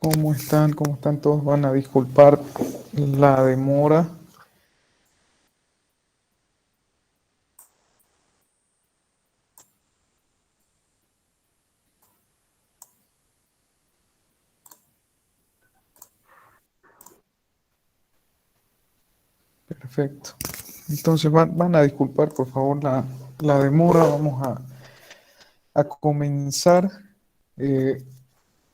¿Cómo están? ¿Cómo están todos? Van a disculpar la demora. Perfecto. Entonces van a disculpar, por favor, la demora. Vamos a comenzar eh,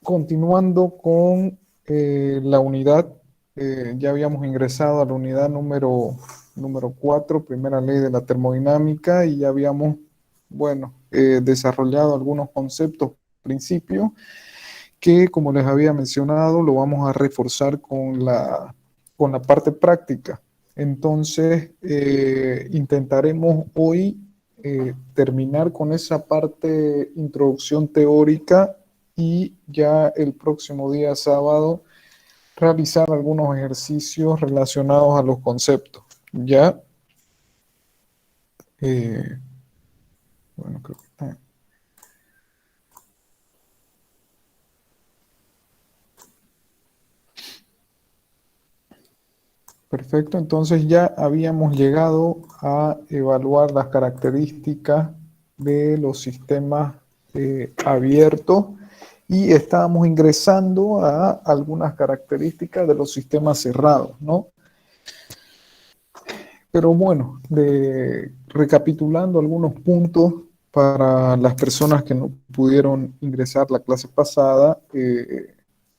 continuando con la unidad. Ya habíamos ingresado a la unidad número 4, primera ley de la termodinámica, y ya habíamos, bueno, desarrollado algunos conceptos, principios que, como les había mencionado, lo vamos a reforzar con la parte práctica. Entonces, intentaremos hoy terminar con esa parte introducción teórica y ya el próximo día sábado realizar algunos ejercicios relacionados a los conceptos. Ya, eh, bueno, creo que está. Perfecto, entonces ya habíamos llegado a evaluar las características de los sistemas abiertos y estábamos ingresando a algunas características de los sistemas cerrados, ¿no? Pero bueno, recapitulando algunos puntos para las personas que no pudieron ingresar la clase pasada,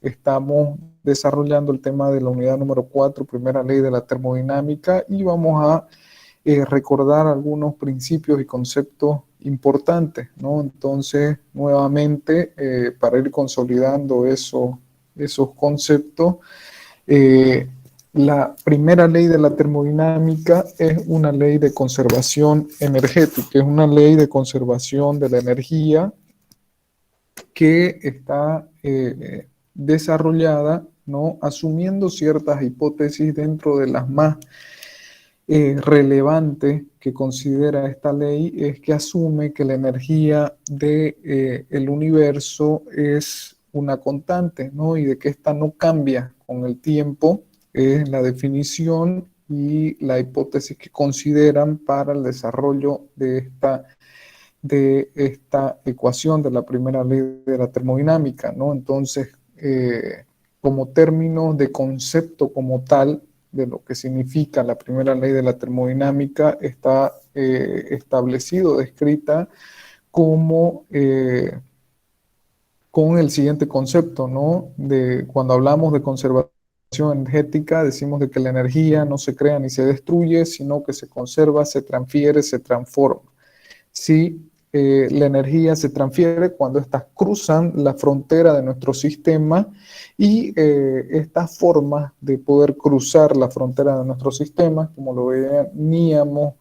estamos desarrollando el tema de la unidad número 4, primera ley de la termodinámica, y vamos a recordar algunos principios y conceptos importantes, ¿no? Entonces, nuevamente, para ir consolidando esos conceptos, eh, la primera ley de la termodinámica es una ley de conservación energética, es una ley de conservación de la energía que está desarrollada, ¿no? Asumiendo ciertas hipótesis dentro de las más relevantes que considera esta ley, es que asume que la energía del universo es una constante, ¿no? Y de que esta no cambia con el tiempo, es la definición y la hipótesis que consideran para el desarrollo de esta ecuación de la primera ley de la termodinámica, ¿no? Entonces, como términos de concepto como tal, de lo que significa la primera ley de la termodinámica, está establecido, descrita como con el siguiente concepto, ¿no? De cuando hablamos de conservación energética, decimos de que la energía no se crea ni se destruye, sino que se conserva, se transfiere, se transforma. Si la energía se transfiere cuando éstas cruzan la frontera de nuestro sistema, y estas formas de poder cruzar la frontera de nuestro sistema, como lo veníamos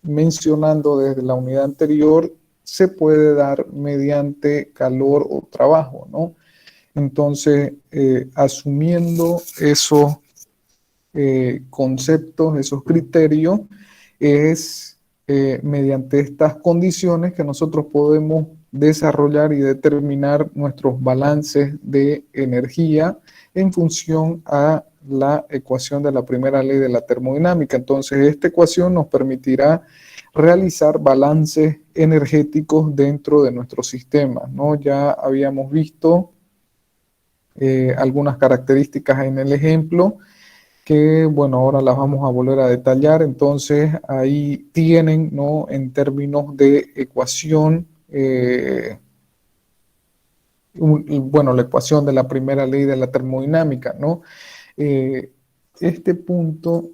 mencionando desde la unidad anterior, se puede dar mediante calor o trabajo, ¿no? Entonces, asumiendo esos conceptos, esos criterios, es mediante estas condiciones que nosotros podemos desarrollar y determinar nuestros balances de energía en función a la ecuación de la primera ley de la termodinámica. Entonces, esta ecuación nos permitirá realizar balances energéticos dentro de nuestro sistema, ¿no? Ya habíamos visto algunas características en el ejemplo que, bueno, ahora las vamos a volver a detallar. Entonces, ahí tienen, ¿no? En términos de ecuación, bueno, la ecuación de la primera ley de la termodinámica, ¿no? Eh, este punto,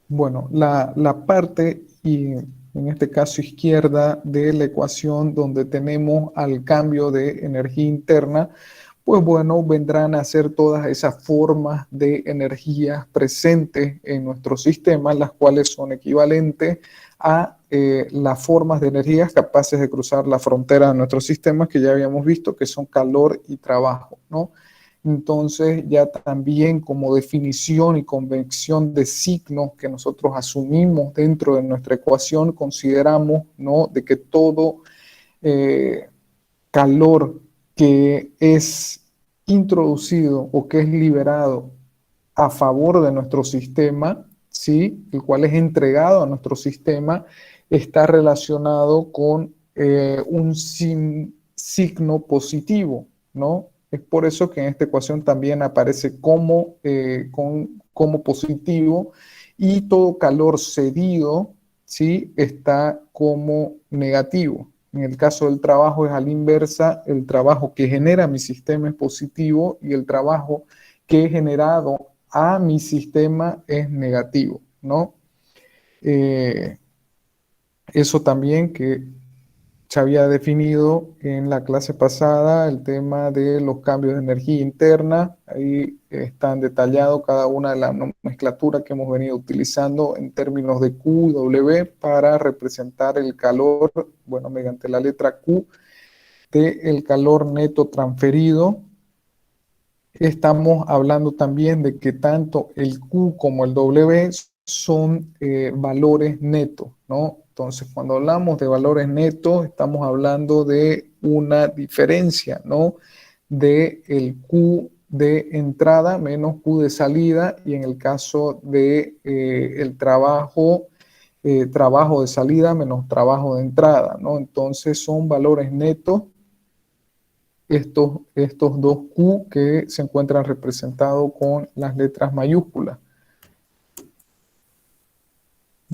bueno, la parte, y en este caso izquierda, de la ecuación donde tenemos al cambio de energía interna, pues bueno, vendrán a ser todas esas formas de energía presentes en nuestro sistema, las cuales son equivalentes a las formas de energías capaces de cruzar la frontera de nuestro sistema, que ya habíamos visto que son calor y trabajo, ¿no? Entonces ya también como definición y convención de signos que nosotros asumimos dentro de nuestra ecuación, consideramos, ¿no?, de que todo calor que es introducido o que es liberado a favor de nuestro sistema, ¿sí?, el cual es entregado a nuestro sistema, está relacionado con un signo positivo, ¿no? Es por eso que en esta ecuación también aparece como positivo, y todo calor cedido, ¿sí?, está como negativo. En el caso del trabajo es a la inversa, el trabajo que genera mi sistema es positivo y el trabajo que he generado a mi sistema es negativo, ¿no? Eh, Eso también que se había definido en la clase pasada, el tema de los cambios de energía interna. Ahí están detallados cada una de las nomenclaturas que hemos venido utilizando en términos de Q y W para representar el calor, bueno, mediante la letra Q, del calor neto transferido. Estamos hablando también de que tanto el Q como el W son valores netos, ¿no? Entonces, cuando hablamos de valores netos, estamos hablando de una diferencia, ¿no?, de el Q de entrada menos Q de salida, y en el caso de el trabajo de salida menos trabajo de entrada, ¿no? Entonces, son valores netos estos dos Q que se encuentran representados con las letras mayúsculas.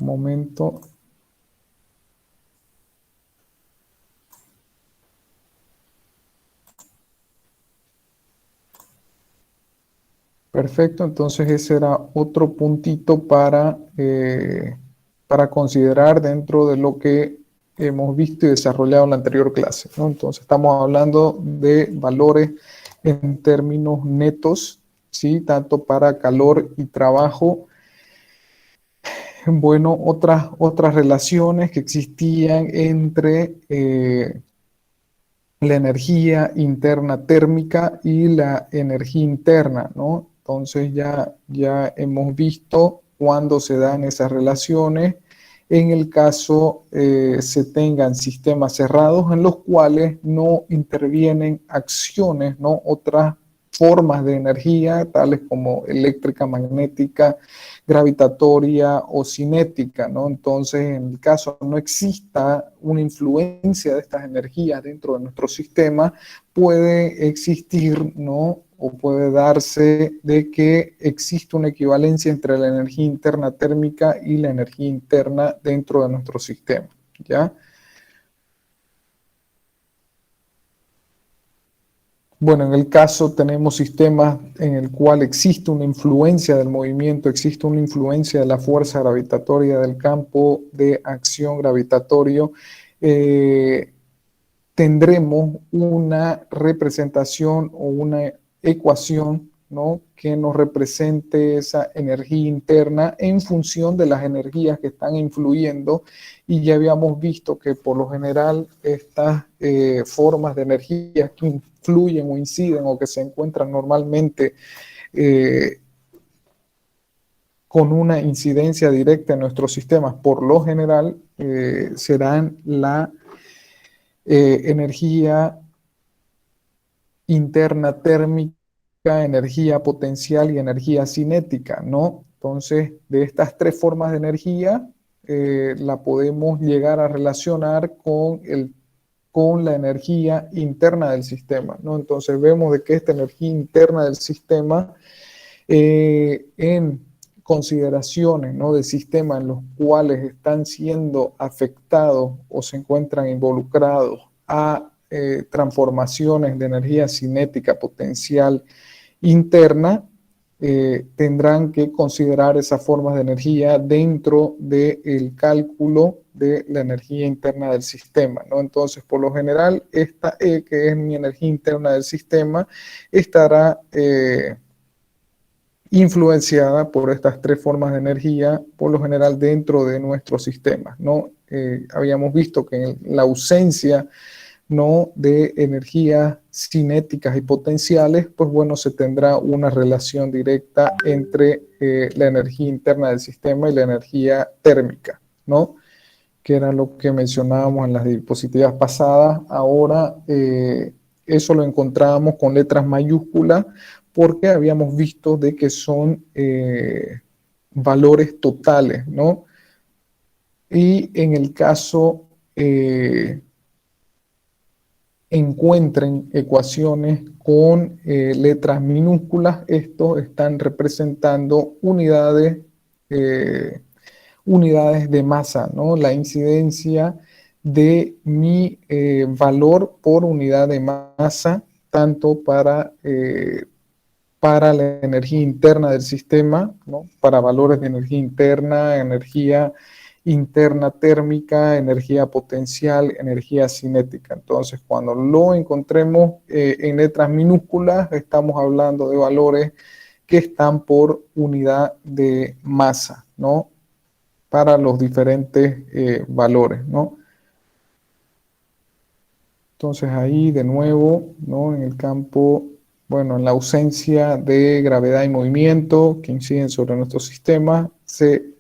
Un momento. Perfecto, entonces ese era otro puntito para considerar dentro de lo que hemos visto y desarrollado en la anterior clase, ¿no? Entonces estamos hablando de valores en términos netos, ¿sí?, tanto para calor y trabajo. Bueno, otras relaciones que existían entre la energía interna térmica y la energía interna, ¿no? Entonces ya hemos visto cuándo se dan esas relaciones en el caso se tengan sistemas cerrados en los cuales no intervienen acciones, ¿no?, otras formas de energía, tales como eléctrica, magnética, gravitatoria o cinética, ¿no? Entonces, en el caso no exista una influencia de estas energías dentro de nuestro sistema, puede existir, ¿no?, o puede darse de que existe una equivalencia entre la energía interna térmica y la energía interna dentro de nuestro sistema, ¿ya? Bueno, en el caso tenemos sistemas en el cual existe una influencia del movimiento, existe una influencia de la fuerza gravitatoria del campo de acción gravitatorio. Tendremos una representación o una ecuación, ¿no?, que nos represente esa energía interna en función de las energías que están influyendo, y ya habíamos visto que por lo general estas formas de energía que influyen o inciden o que se encuentran normalmente eh, con una incidencia directa en nuestros sistemas, por lo general serán la energía interna térmica, energía potencial y energía cinética, ¿no? Entonces, de estas tres formas de energía, la podemos llegar a relacionar con la energía interna del sistema, ¿no? Entonces, vemos de que esta energía interna del sistema, en consideraciones, ¿no?, de sistemas en los cuales están siendo afectados o se encuentran involucrados a transformaciones de energía cinética potencial interna, tendrán que considerar esas formas de energía dentro del cálculo de la energía interna del sistema, ¿no? Entonces, por lo general, esta E, que es mi energía interna del sistema, estará influenciada por estas tres formas de energía, por lo general dentro de nuestros sistemas, ¿no? Habíamos visto que en la ausencia ¿no? De energías cinéticas y potenciales, pues bueno, se tendrá una relación directa entre la energía interna del sistema y la energía térmica, ¿no? Que era lo que mencionábamos en las diapositivas pasadas. Ahora eso lo encontrábamos con letras mayúsculas porque habíamos visto de que son valores totales, ¿no? Y en el caso encuentren ecuaciones con letras minúsculas, estos están representando unidades de masa, ¿no? La incidencia de mi valor por unidad de masa, tanto para la energía interna del sistema, ¿no? Para valores de energía interna térmica, energía potencial, energía cinética. Entonces, cuando lo encontremos en letras minúsculas, estamos hablando de valores que están por unidad de masa, ¿no? Para los diferentes valores, ¿no? Entonces ahí de nuevo, ¿no? En el campo, bueno, en la ausencia de gravedad y movimiento que inciden sobre nuestro sistema, se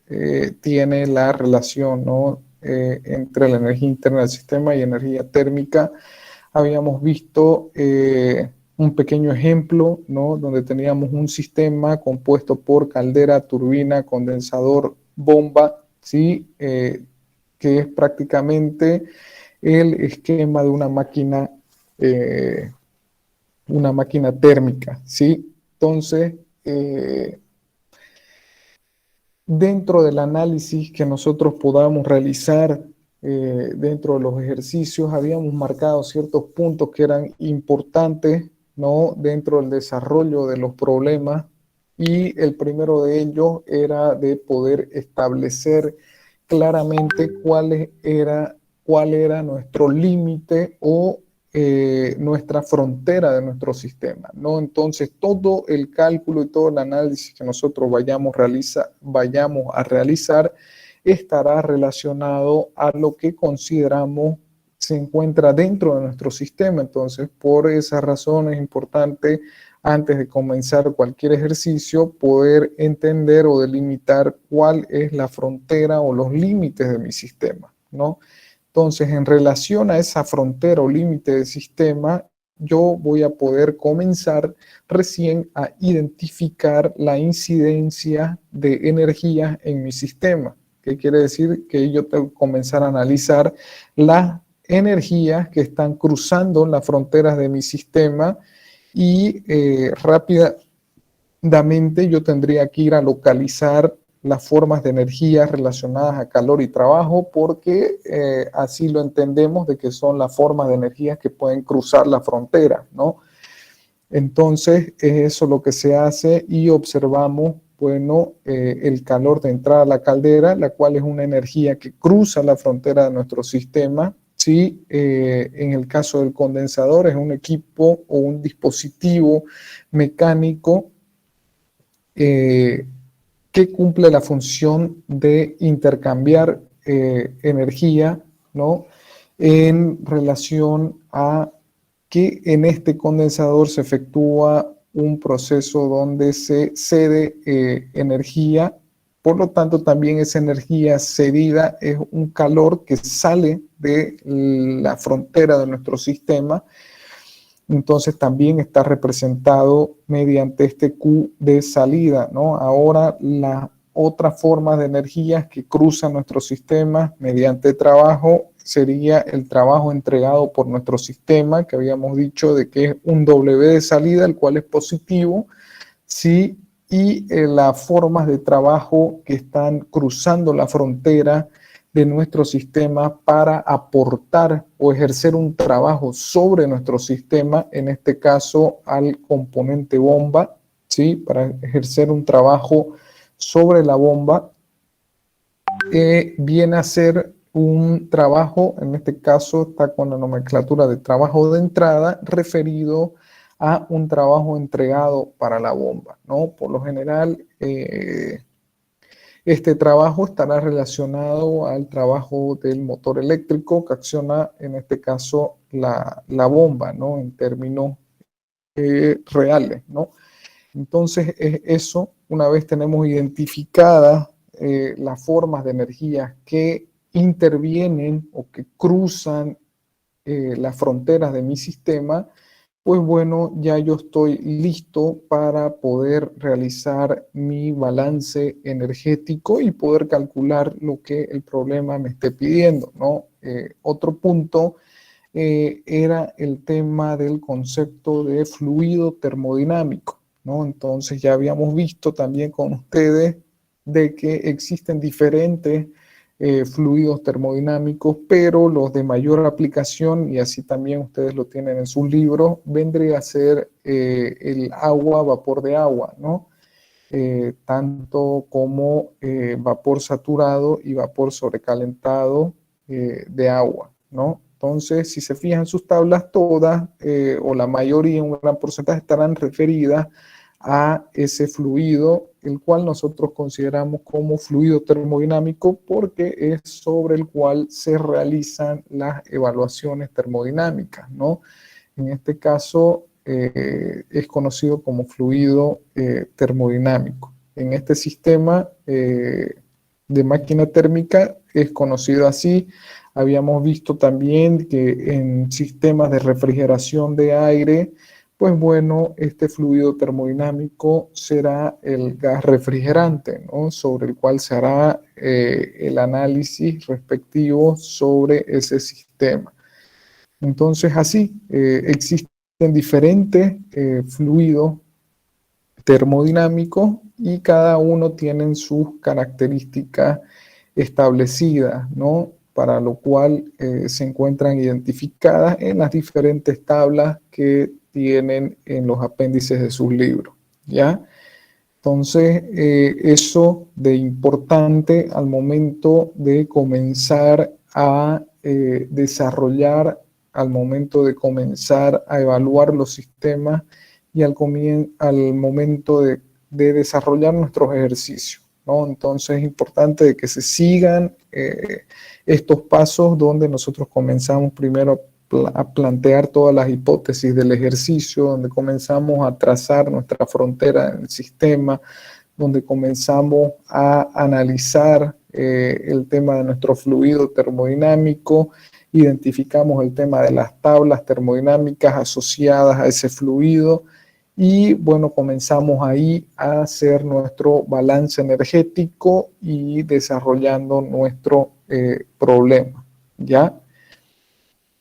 tiene la relación, ¿no? Entre la energía interna del sistema y energía térmica. Habíamos visto un pequeño ejemplo, ¿no? Donde teníamos un sistema compuesto por caldera, turbina, condensador, bomba, ¿sí? Que es prácticamente el esquema de una máquina térmica, ¿sí? Entonces, dentro del análisis que nosotros podamos realizar dentro de los ejercicios, habíamos marcado ciertos puntos que eran importantes, ¿no? Dentro del desarrollo de los problemas, y el primero de ellos era de poder establecer claramente cuál era nuestro límite o nuestra frontera de nuestro sistema, ¿no? Entonces, todo el cálculo y todo el análisis que nosotros vayamos a realizar estará relacionado a lo que consideramos se encuentra dentro de nuestro sistema. Entonces, por esa razón es importante, antes de comenzar cualquier ejercicio, poder entender o delimitar cuál es la frontera o los límites de mi sistema, ¿no? Entonces, en relación a esa frontera o límite del sistema, yo voy a poder comenzar recién a identificar la incidencia de energía en mi sistema. ¿Qué quiere decir? Que yo tengo que comenzar a analizar las energías que están cruzando las fronteras de mi sistema y rápidamente yo tendría que ir a localizar las formas de energía relacionadas a calor y trabajo, porque así lo entendemos de que son las formas de energía que pueden cruzar la frontera, ¿no? Entonces, es eso lo que se hace y observamos, bueno, el calor de entrada a la caldera, la cual es una energía que cruza la frontera de nuestro sistema. Sí, en el caso del condensador es un equipo o un dispositivo mecánico que cumple la función de intercambiar energía, ¿no? En relación a que en este condensador se efectúa un proceso donde se cede energía, por lo tanto también esa energía cedida es un calor que sale de la frontera de nuestro sistema. Entonces también está representado mediante este Q de salida, ¿no? Ahora las otras formas de energías que cruzan nuestro sistema mediante trabajo sería el trabajo entregado por nuestro sistema, que habíamos dicho de que es un W de salida, el cual es positivo, ¿sí? Y las formas de trabajo que están cruzando la frontera de nuestro sistema para aportar o ejercer un trabajo sobre nuestro sistema, en este caso al componente bomba, ¿sí? Para ejercer un trabajo sobre la bomba, viene a ser un trabajo, en este caso está con la nomenclatura de trabajo de entrada, referido a un trabajo entregado para la bomba, ¿no? Por lo general, Este trabajo estará relacionado al trabajo del motor eléctrico que acciona, en este caso, la bomba, ¿no? En términos reales, ¿no? Entonces, eso, una vez tenemos identificadas las formas de energía que intervienen o que cruzan las fronteras de mi sistema, pues bueno, ya yo estoy listo para poder realizar mi balance energético y poder calcular lo que el problema me esté pidiendo, ¿no? Otro punto era el tema del concepto de fluido termodinámico, ¿no? Entonces ya habíamos visto también con ustedes de que existen diferentes fluidos termodinámicos, pero los de mayor aplicación, y así también ustedes lo tienen en sus libros, vendría a ser el agua, vapor de agua, ¿no? Tanto como vapor saturado y vapor sobrecalentado de agua, ¿no? Entonces, si se fijan sus tablas, todas o la mayoría, un gran porcentaje, estarán referidas a ese fluido, el cual nosotros consideramos como fluido termodinámico porque es sobre el cual se realizan las evaluaciones termodinámicas, ¿no? En este caso es conocido como fluido termodinámico. En este sistema de máquina térmica es conocido así. Habíamos visto también que en sistemas de refrigeración de aire, pues bueno, este fluido termodinámico será el gas refrigerante, ¿no? Sobre el cual se hará el análisis respectivo sobre ese sistema. Entonces, así, existen diferentes fluidos termodinámicos y cada uno tiene sus características establecidas, ¿no? Para lo cual se encuentran identificadas en las diferentes tablas que tienen en los apéndices de sus libros, ¿ya? Entonces, eso de importante al momento de comenzar a desarrollar, al momento de comenzar a evaluar los sistemas y al momento de desarrollar nuestros ejercicios, ¿no? Entonces, es importante de que se sigan estos pasos donde nosotros comenzamos primero a plantear todas las hipótesis del ejercicio, donde comenzamos a trazar nuestra frontera en el sistema, donde comenzamos a analizar el tema de nuestro fluido termodinámico, identificamos el tema de las tablas termodinámicas asociadas a ese fluido y bueno, comenzamos ahí a hacer nuestro balance energético y desarrollando nuestro problema, ¿ya?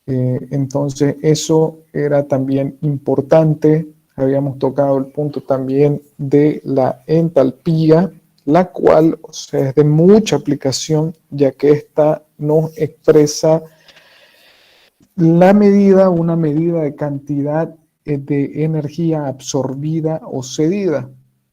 Entonces, eso era también importante. Habíamos tocado el punto también de la entalpía, la cual, o sea, es de mucha aplicación, ya que esta nos expresa la medida, una medida de cantidad de energía absorbida o cedida.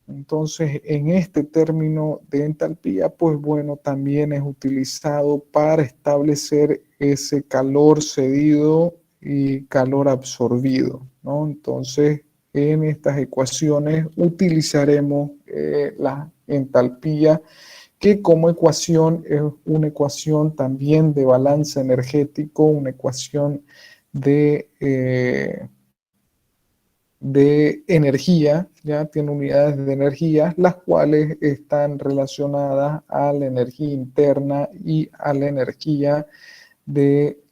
Entonces, en este término de entalpía, pues bueno, también es utilizado para establecer ese calor cedido y calor absorbido, ¿no? Entonces, en estas ecuaciones utilizaremos la entalpía, que como ecuación es una ecuación también de balance energético, una ecuación de energía, ya tiene unidades de energía, las cuales están relacionadas a la energía interna y a la energía de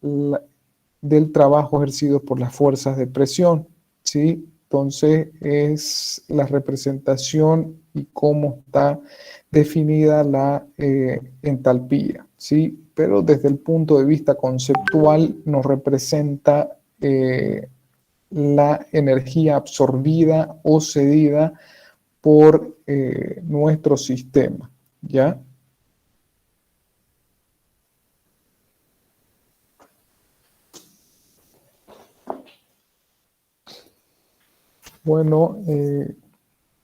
del trabajo ejercido por las fuerzas de presión, ¿sí? Entonces es la representación y cómo está definida la entalpía, ¿sí? Pero desde el punto de vista conceptual nos representa la energía absorbida o cedida por nuestro sistema, ¿ya? Bueno,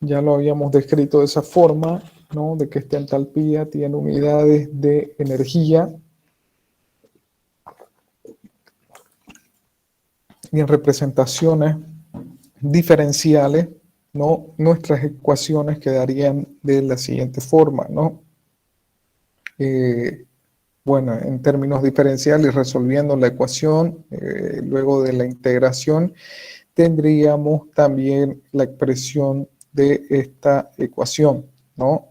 ya lo habíamos descrito de esa forma, ¿no? De que esta entalpía tiene unidades de energía y en representaciones diferenciales, ¿no? Nuestras ecuaciones quedarían de la siguiente forma, ¿no? eh, bueno, en términos diferenciales, resolviendo la ecuación, luego de la integración, tendríamos también la expresión de esta ecuación, ¿no?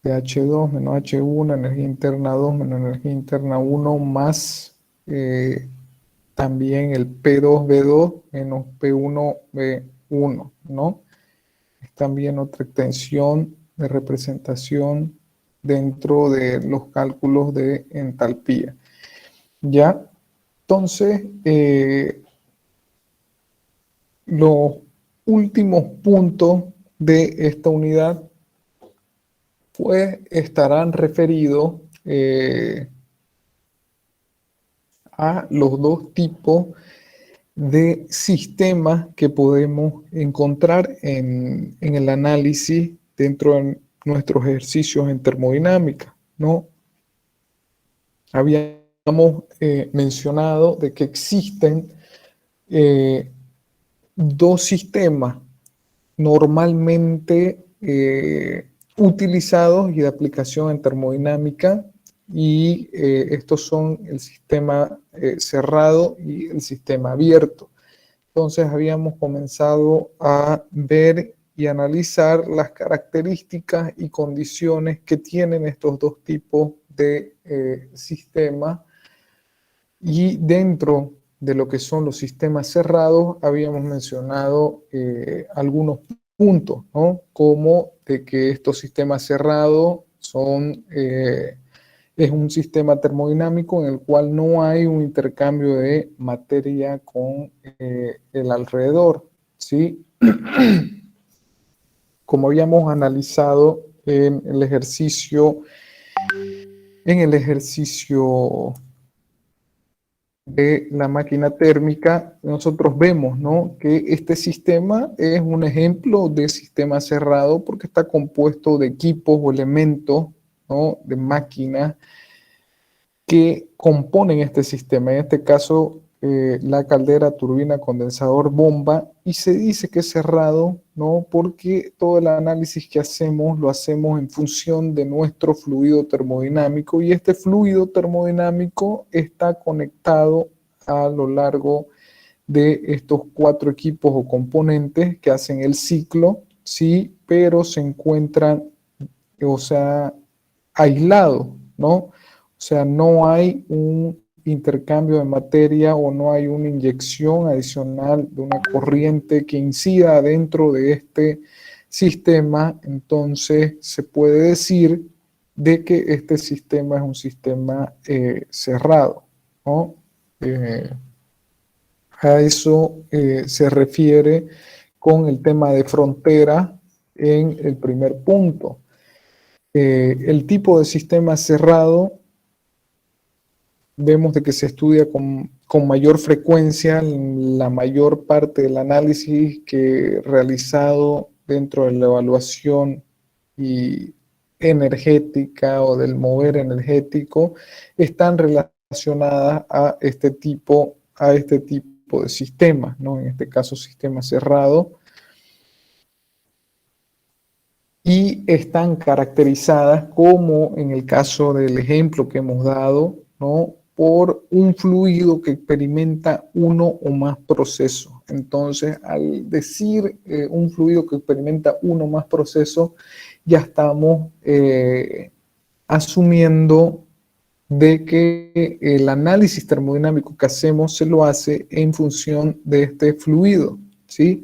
De H2 menos H1, energía interna 2 menos energía interna 1 más también el P2B2 menos P1B1, ¿no? Es también otra extensión de representación dentro de los cálculos de entalpía. ¿Ya? Entonces, los últimos puntos de esta unidad pues estarán referidos a los dos tipos de sistemas que podemos encontrar en el análisis dentro de nuestros ejercicios en termodinámica, ¿no? Habíamos mencionado de que existen dos sistemas normalmente utilizados y de aplicación en termodinámica, y estos son el sistema cerrado y el sistema abierto. Entonces habíamos comenzado a ver y analizar las características y condiciones que tienen estos dos tipos de sistemas, y dentro de lo que son los sistemas cerrados habíamos mencionado algunos puntos, ¿no? Como de que estos sistemas cerrados son, es un sistema termodinámico en el cual no hay un intercambio de materia con el alrededor, ¿sí? Como habíamos analizado en el ejercicio de la máquina térmica, nosotros vemos, ¿no?, que este sistema es un ejemplo de sistema cerrado porque está compuesto de equipos o elementos, ¿no?, de máquinas que componen este sistema. En este caso, la caldera, turbina, condensador, bomba, y se dice que es cerrado, ¿no?, porque todo el análisis que hacemos lo hacemos en función de nuestro fluido termodinámico, y este fluido termodinámico está conectado a lo largo de estos cuatro equipos o componentes que hacen el ciclo, sí, pero se encuentran, o sea, aislados, ¿no? O sea, no hay un intercambio de materia o no hay una inyección adicional de una corriente que incida dentro de este sistema. Entonces se puede decir de que este sistema es un sistema cerrado, ¿no? A eso se refiere con el tema de frontera en el primer punto. El tipo de sistema cerrado vemos de que se estudia con mayor frecuencia. La mayor parte del análisis que he realizado dentro de la evaluación y energética o del mover energético están relacionadas a este tipo de sistemas, ¿no? En este caso, sistema cerrado, y están caracterizadas como, en el caso del ejemplo que hemos dado, ¿no?, por un fluido que experimenta uno o más procesos. Entonces, al decir un fluido que experimenta uno o más procesos, ya estamos asumiendo de que el análisis termodinámico que hacemos se lo hace en función de este fluido, ¿sí?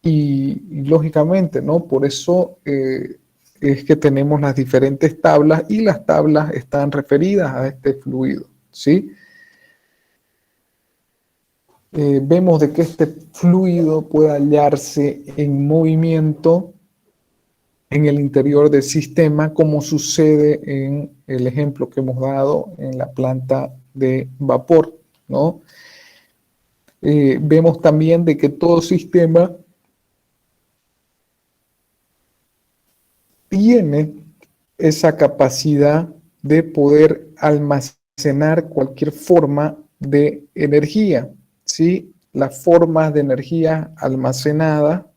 Y lógicamente, ¿no? Por eso es que tenemos las diferentes tablas, y las tablas están referidas a este fluido, ¿sí? Vemos de que este fluido puede hallarse en movimiento en el interior del sistema, como sucede en el ejemplo que hemos dado en la planta de vapor, ¿no? Vemos también de que todo sistema tiene esa capacidad de poder almacenar cualquier forma de energía, ¿sí? Las formas de energía almacenada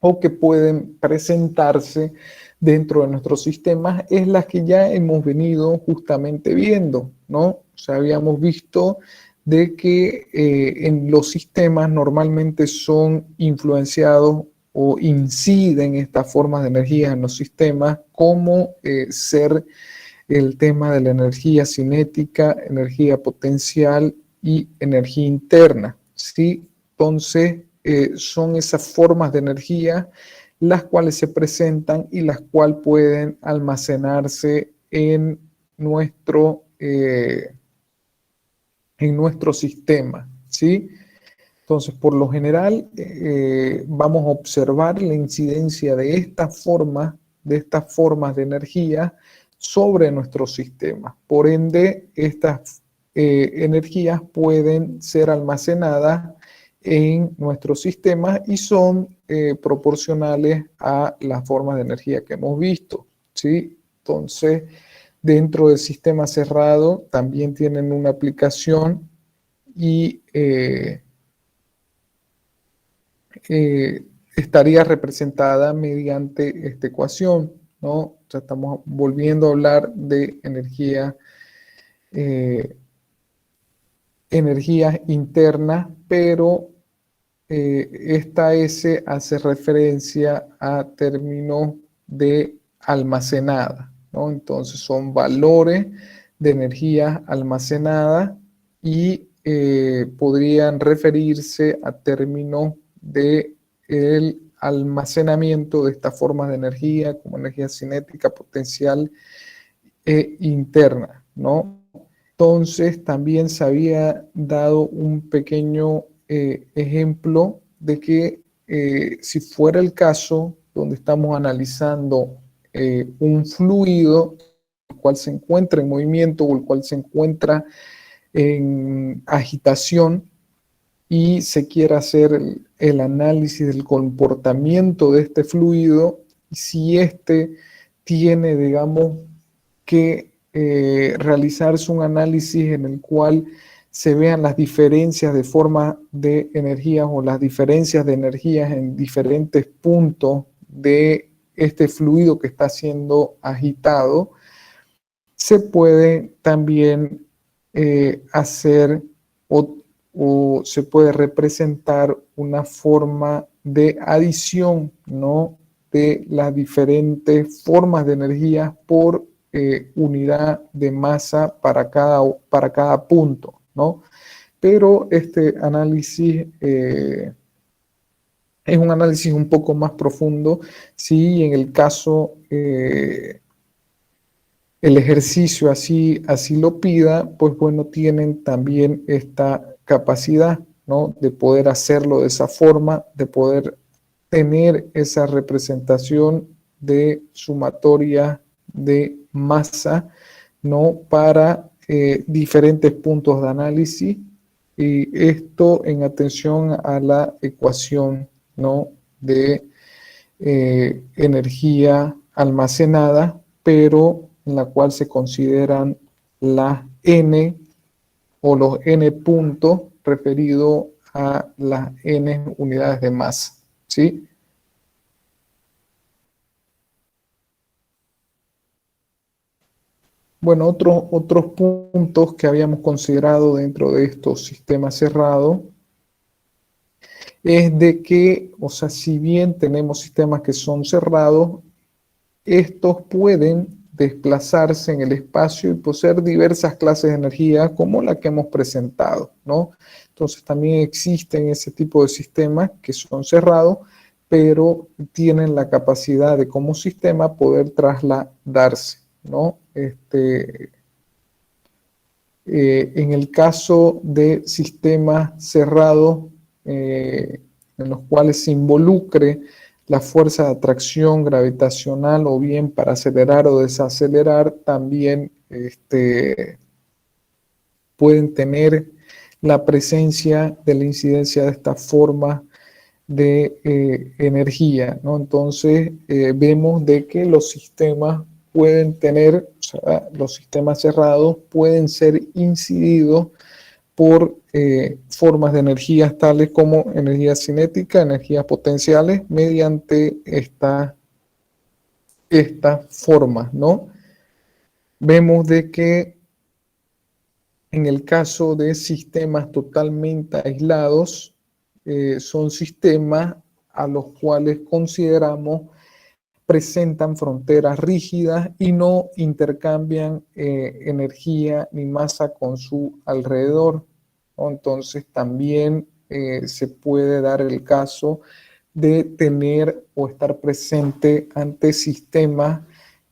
o que pueden presentarse dentro de nuestros sistemas es las que ya hemos venido justamente viendo, ¿no? O sea, habíamos visto de que en los sistemas normalmente son influenciados o inciden estas formas de energía en los sistemas como ser el tema de la energía cinética, energía potencial y energía interna, ¿sí? Entonces, son esas formas de energía las cuales se presentan y las cuales pueden almacenarse en nuestro sistema, ¿sí? Entonces, por lo general, vamos a observar la incidencia de estas formas de energía sobre nuestro sistema. Por ende, estas energías pueden ser almacenadas en nuestro sistema y son proporcionales a las formas de energía que hemos visto, ¿sí? Entonces, dentro del sistema cerrado también tienen una aplicación y estaría representada mediante esta ecuación, ¿no? O sea, estamos volviendo a hablar de eh, energía interna, pero esta S hace referencia a términos de almacenada, ¿no? Entonces son valores de energía almacenada y podrían referirse a términos de el almacenamiento de estas formas de energía como energía cinética, potencial e interna, ¿no? Entonces también se había dado un pequeño ejemplo de que si fuera el caso donde estamos analizando un fluido el cual se encuentra en movimiento o el cual se encuentra en agitación y se quiere hacer el análisis del comportamiento de este fluido, si éste tiene, digamos, que realizarse un análisis en el cual se vean las diferencias de forma de energías o las diferencias de energías en diferentes puntos de este fluido que está siendo agitado, se puede también hacer o se puede representar una forma de adición, ¿no? De las diferentes formas de energía por unidad de masa para cada punto, ¿no? Pero este análisis es un análisis un poco más profundo si en el caso el ejercicio así lo pida, pues bueno, tienen también esta capacidad, ¿no? De poder hacerlo de esa forma, de poder tener esa representación de sumatoria de masa, ¿no? Para diferentes puntos de análisis y esto en atención a la ecuación, ¿no? De energía almacenada, pero en la cual se consideran las n o los n puntos referidos a las n unidades de masa, ¿sí? Bueno, otros puntos que habíamos considerado dentro de estos sistemas cerrados es de que, o sea, si bien tenemos sistemas que son cerrados, estos pueden desplazarse en el espacio y poseer diversas clases de energía como la que hemos presentado, ¿no? Entonces también existen ese tipo de sistemas que son cerrados, pero tienen la capacidad de como sistema poder trasladarse, ¿no? En el caso de sistemas cerrados en los cuales se involucre la fuerza de atracción gravitacional o bien para acelerar o desacelerar, también pueden tener la presencia de la incidencia de esta forma de energía, ¿no? Entonces vemos de que los sistemas pueden tener, o sea, los sistemas cerrados pueden ser incididos por formas de energías tales como energía cinética, energías potenciales, mediante estas formas, ¿no? Vemos de que en el caso de sistemas totalmente aislados, son sistemas a los cuales consideramos presentan fronteras rígidas y no intercambian energía ni masa con su alrededor, ¿no? Entonces también se puede dar el caso de tener o estar presente ante sistemas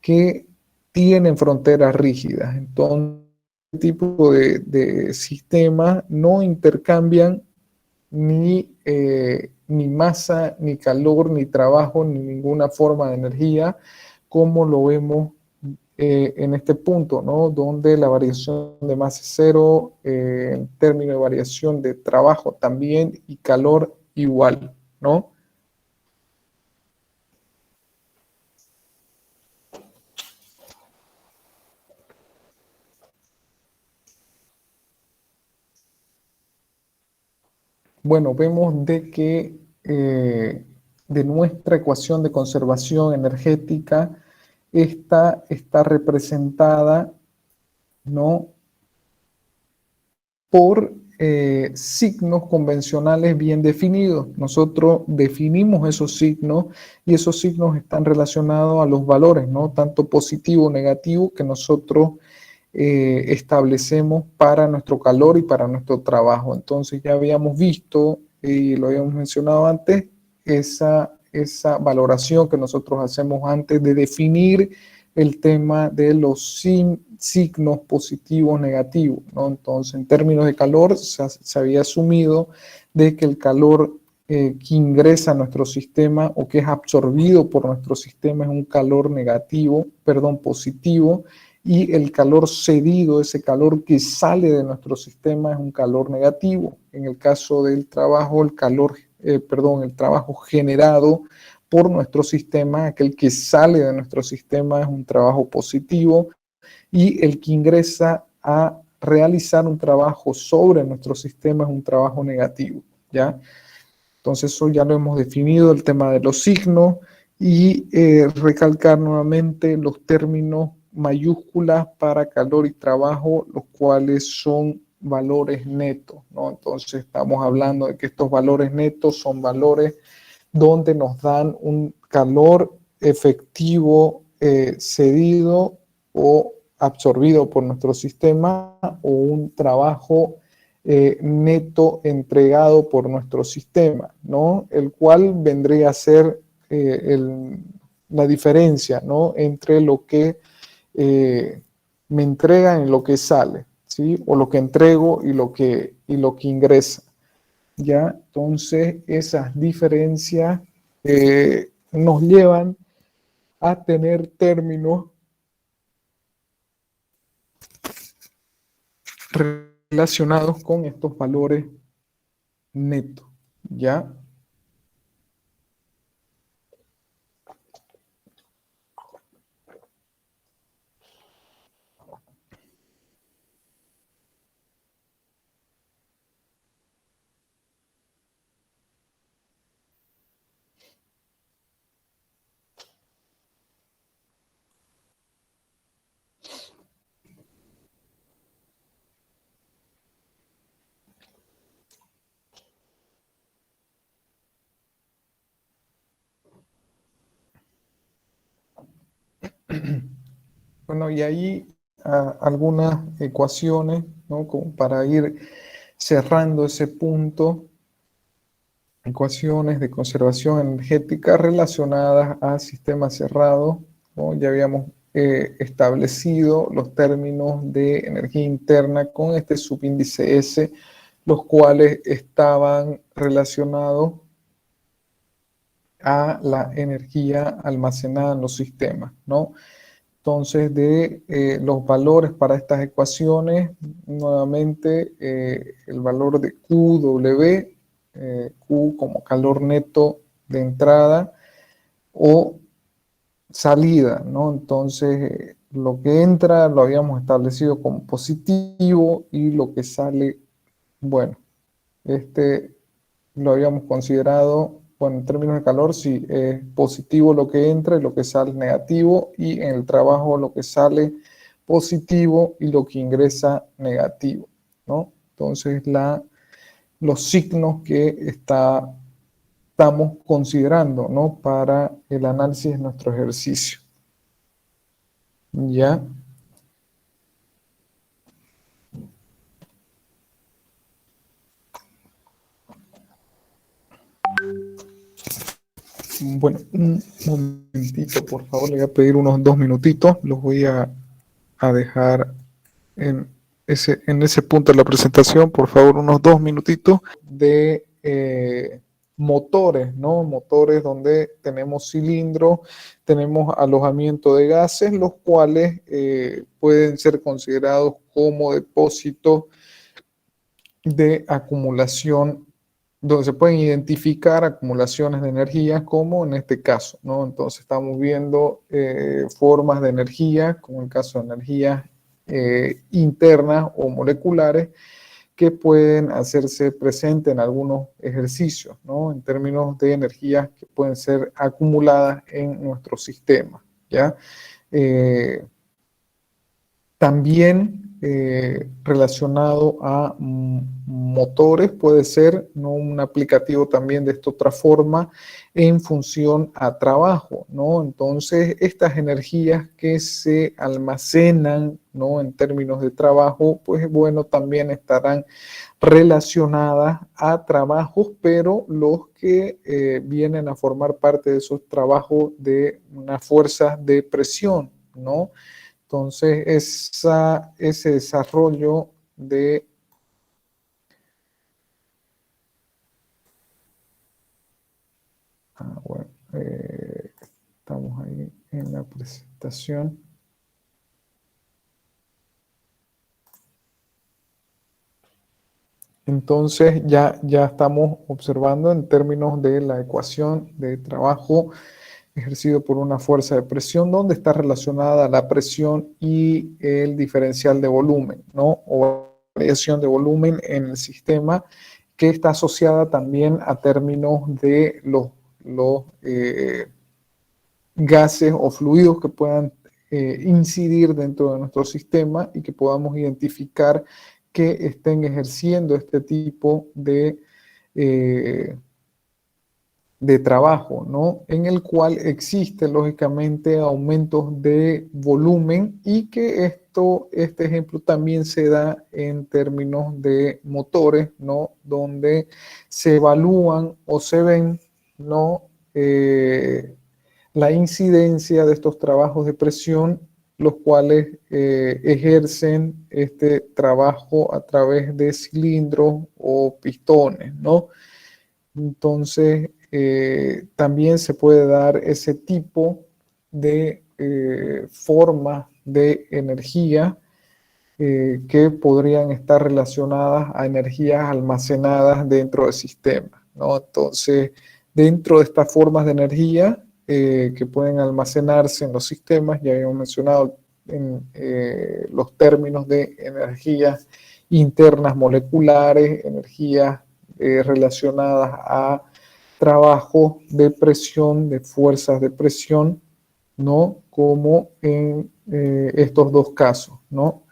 que tienen fronteras rígidas. Entonces, este tipo de sistemas no intercambian ni masa, ni calor, ni trabajo, ni ninguna forma de energía, como lo vemos en este punto, ¿no? Donde la variación de masa es cero, en términos de variación de trabajo también y calor igual, ¿no? Bueno, vemos de que de nuestra ecuación de conservación energética, esta está representada, ¿no? Por signos convencionales bien definidos. Nosotros definimos esos signos y esos signos están relacionados a los valores, ¿no? Tanto positivo o negativo que nosotros establecemos para nuestro calor y para nuestro trabajo. Entonces ya habíamos visto, y lo habíamos mencionado antes, esa valoración que nosotros hacemos antes de definir el tema de los signos positivos, negativos, ¿no? Entonces, en términos de calor, se había asumido de que el calor que ingresa a nuestro sistema o que es absorbido por nuestro sistema es un calor negativo, perdón, positivo, y el calor cedido, ese calor que sale de nuestro sistema es un calor negativo. En el caso del trabajo, el trabajo generado por nuestro sistema, aquel que sale de nuestro sistema es un trabajo positivo y el que ingresa a realizar un trabajo sobre nuestro sistema es un trabajo negativo, ¿ya? Entonces eso ya lo hemos definido, el tema de los signos y recalcar nuevamente los términos mayúsculas para calor y trabajo, los cuales son valores netos, ¿no? Entonces estamos hablando de que estos valores netos son valores donde nos dan un calor efectivo cedido o absorbido por nuestro sistema o un trabajo neto entregado por nuestro sistema, ¿no? El cual vendría a ser la diferencia, ¿no? Entre lo que me entregan y lo que sale, ¿sí? O lo que entrego y lo que ingresa. ¿Ya? Entonces, esas diferencias nos llevan a tener términos relacionados con estos valores netos, ¿ya? Bueno, y ahí algunas ecuaciones, ¿no? Como para ir cerrando ese punto, ecuaciones de conservación energética relacionadas a sistemas cerrados, ¿no? Ya habíamos establecido los términos de energía interna con este subíndice S, los cuales estaban relacionados a la energía almacenada en los sistemas, ¿no? Entonces, de los valores para estas ecuaciones, nuevamente el valor de QW, Q como calor neto de entrada o salida, ¿no? Entonces, lo que entra lo habíamos establecido como positivo y lo que sale Bueno, este lo habíamos considerado, bueno, en términos de calor, si es positivo lo que entra y lo que sale negativo, y en el trabajo lo que sale positivo y lo que ingresa negativo, ¿no? Entonces, los signos que estamos considerando, ¿no? Para el análisis de nuestro ejercicio. ¿Ya? Bueno, un momentito, por favor, le voy a pedir unos 2 minutitos, los voy a dejar en en ese punto de la presentación, por favor, unos 2 minutitos de motores, ¿no? Motores donde tenemos cilindros, tenemos alojamiento de gases, los cuales pueden ser considerados como depósitos de acumulación, donde se pueden identificar acumulaciones de energía, como en este caso, ¿no? Entonces estamos viendo formas de energía, como el caso de energías internas o moleculares, que pueden hacerse presentes en algunos ejercicios, ¿no? En términos de energías que pueden ser acumuladas en nuestro sistema, ¿ya? Eh, También relacionado a motores, puede ser, ¿no? Un aplicativo también de esta otra forma en función a trabajo, ¿no? Entonces, estas energías que se almacenan, ¿no? En términos de trabajo, pues bueno, también estarán relacionadas a trabajos, pero los que vienen a formar parte de esos trabajos de una fuerza de presión, ¿no? Entonces, ese desarrollo de... Bueno, estamos ahí en la presentación. Entonces, ya estamos observando en términos de la ecuación de trabajo ejercido por una fuerza de presión, donde está relacionada la presión y el diferencial de volumen, ¿no? O variación de volumen en el sistema, que está asociada también a términos de los gases o fluidos que puedan incidir dentro de nuestro sistema y que podamos identificar que estén ejerciendo este tipo eh, de trabajo, ¿no? En el cual existe lógicamente aumentos de volumen, y que este ejemplo también se da en términos de motores, ¿no? Donde se evalúan o se ven, ¿no? La incidencia de estos trabajos de presión, los cuales ejercen este trabajo a través de cilindros o pistones, ¿no? Entonces, también se puede dar ese tipo de formas de energía que podrían estar relacionadas a energías almacenadas dentro del sistema, ¿no? Entonces, dentro de estas formas de energía que pueden almacenarse en los sistemas, ya habíamos mencionado en los términos de energías internas moleculares, energías relacionadas a trabajo de presión, de fuerzas de presión, ¿no? Como en estos dos casos, ¿no?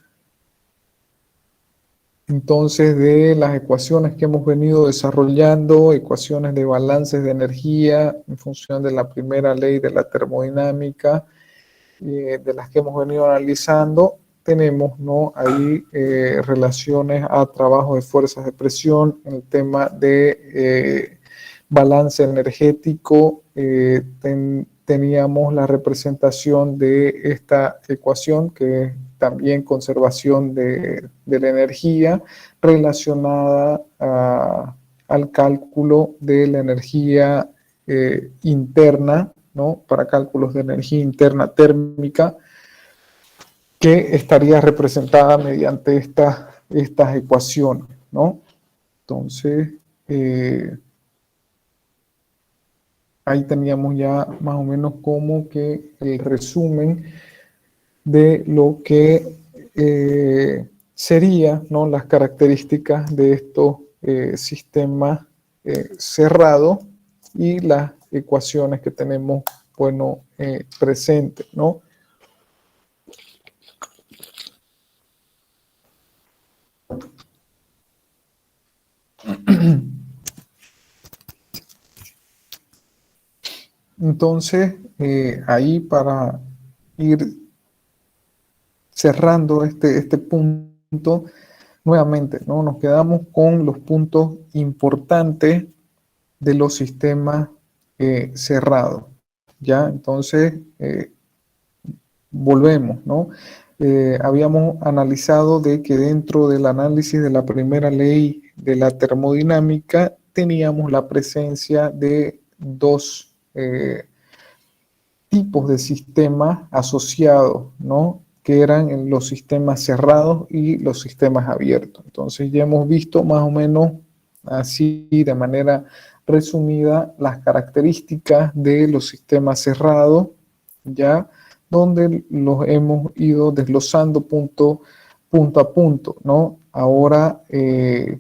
Entonces, de las ecuaciones que hemos venido desarrollando, ecuaciones de balances de energía en función de la primera ley de la termodinámica, de las que hemos venido analizando, tenemos, ¿no? Ahí relaciones a trabajo de fuerzas de presión, en el tema de balance energético. Teníamos la representación de esta ecuación, que es también conservación de la energía, relacionada al cálculo de la energía interna, ¿no? Para cálculos de energía interna térmica, que estaría representada mediante estas ecuaciones, ¿no? Entonces, ahí teníamos ya más o menos como que el resumen de lo que sería, ¿no?, las características de estos sistemas cerrados y las ecuaciones que tenemos, bueno, presentes, ¿no? Entonces, ahí para ir cerrando este punto, nuevamente, ¿no?, nos quedamos con los puntos importantes de los sistemas cerrados, ¿ya? Entonces, volvemos, ¿no? Habíamos analizado de que dentro del análisis de la primera ley de la termodinámica teníamos la presencia de dos tipos de sistemas asociados, ¿no?, que eran los sistemas cerrados y los sistemas abiertos. Entonces ya hemos visto más o menos así de manera resumida las características de los sistemas cerrados, ya donde los hemos ido desglosando punto a punto, ¿no? Ahora,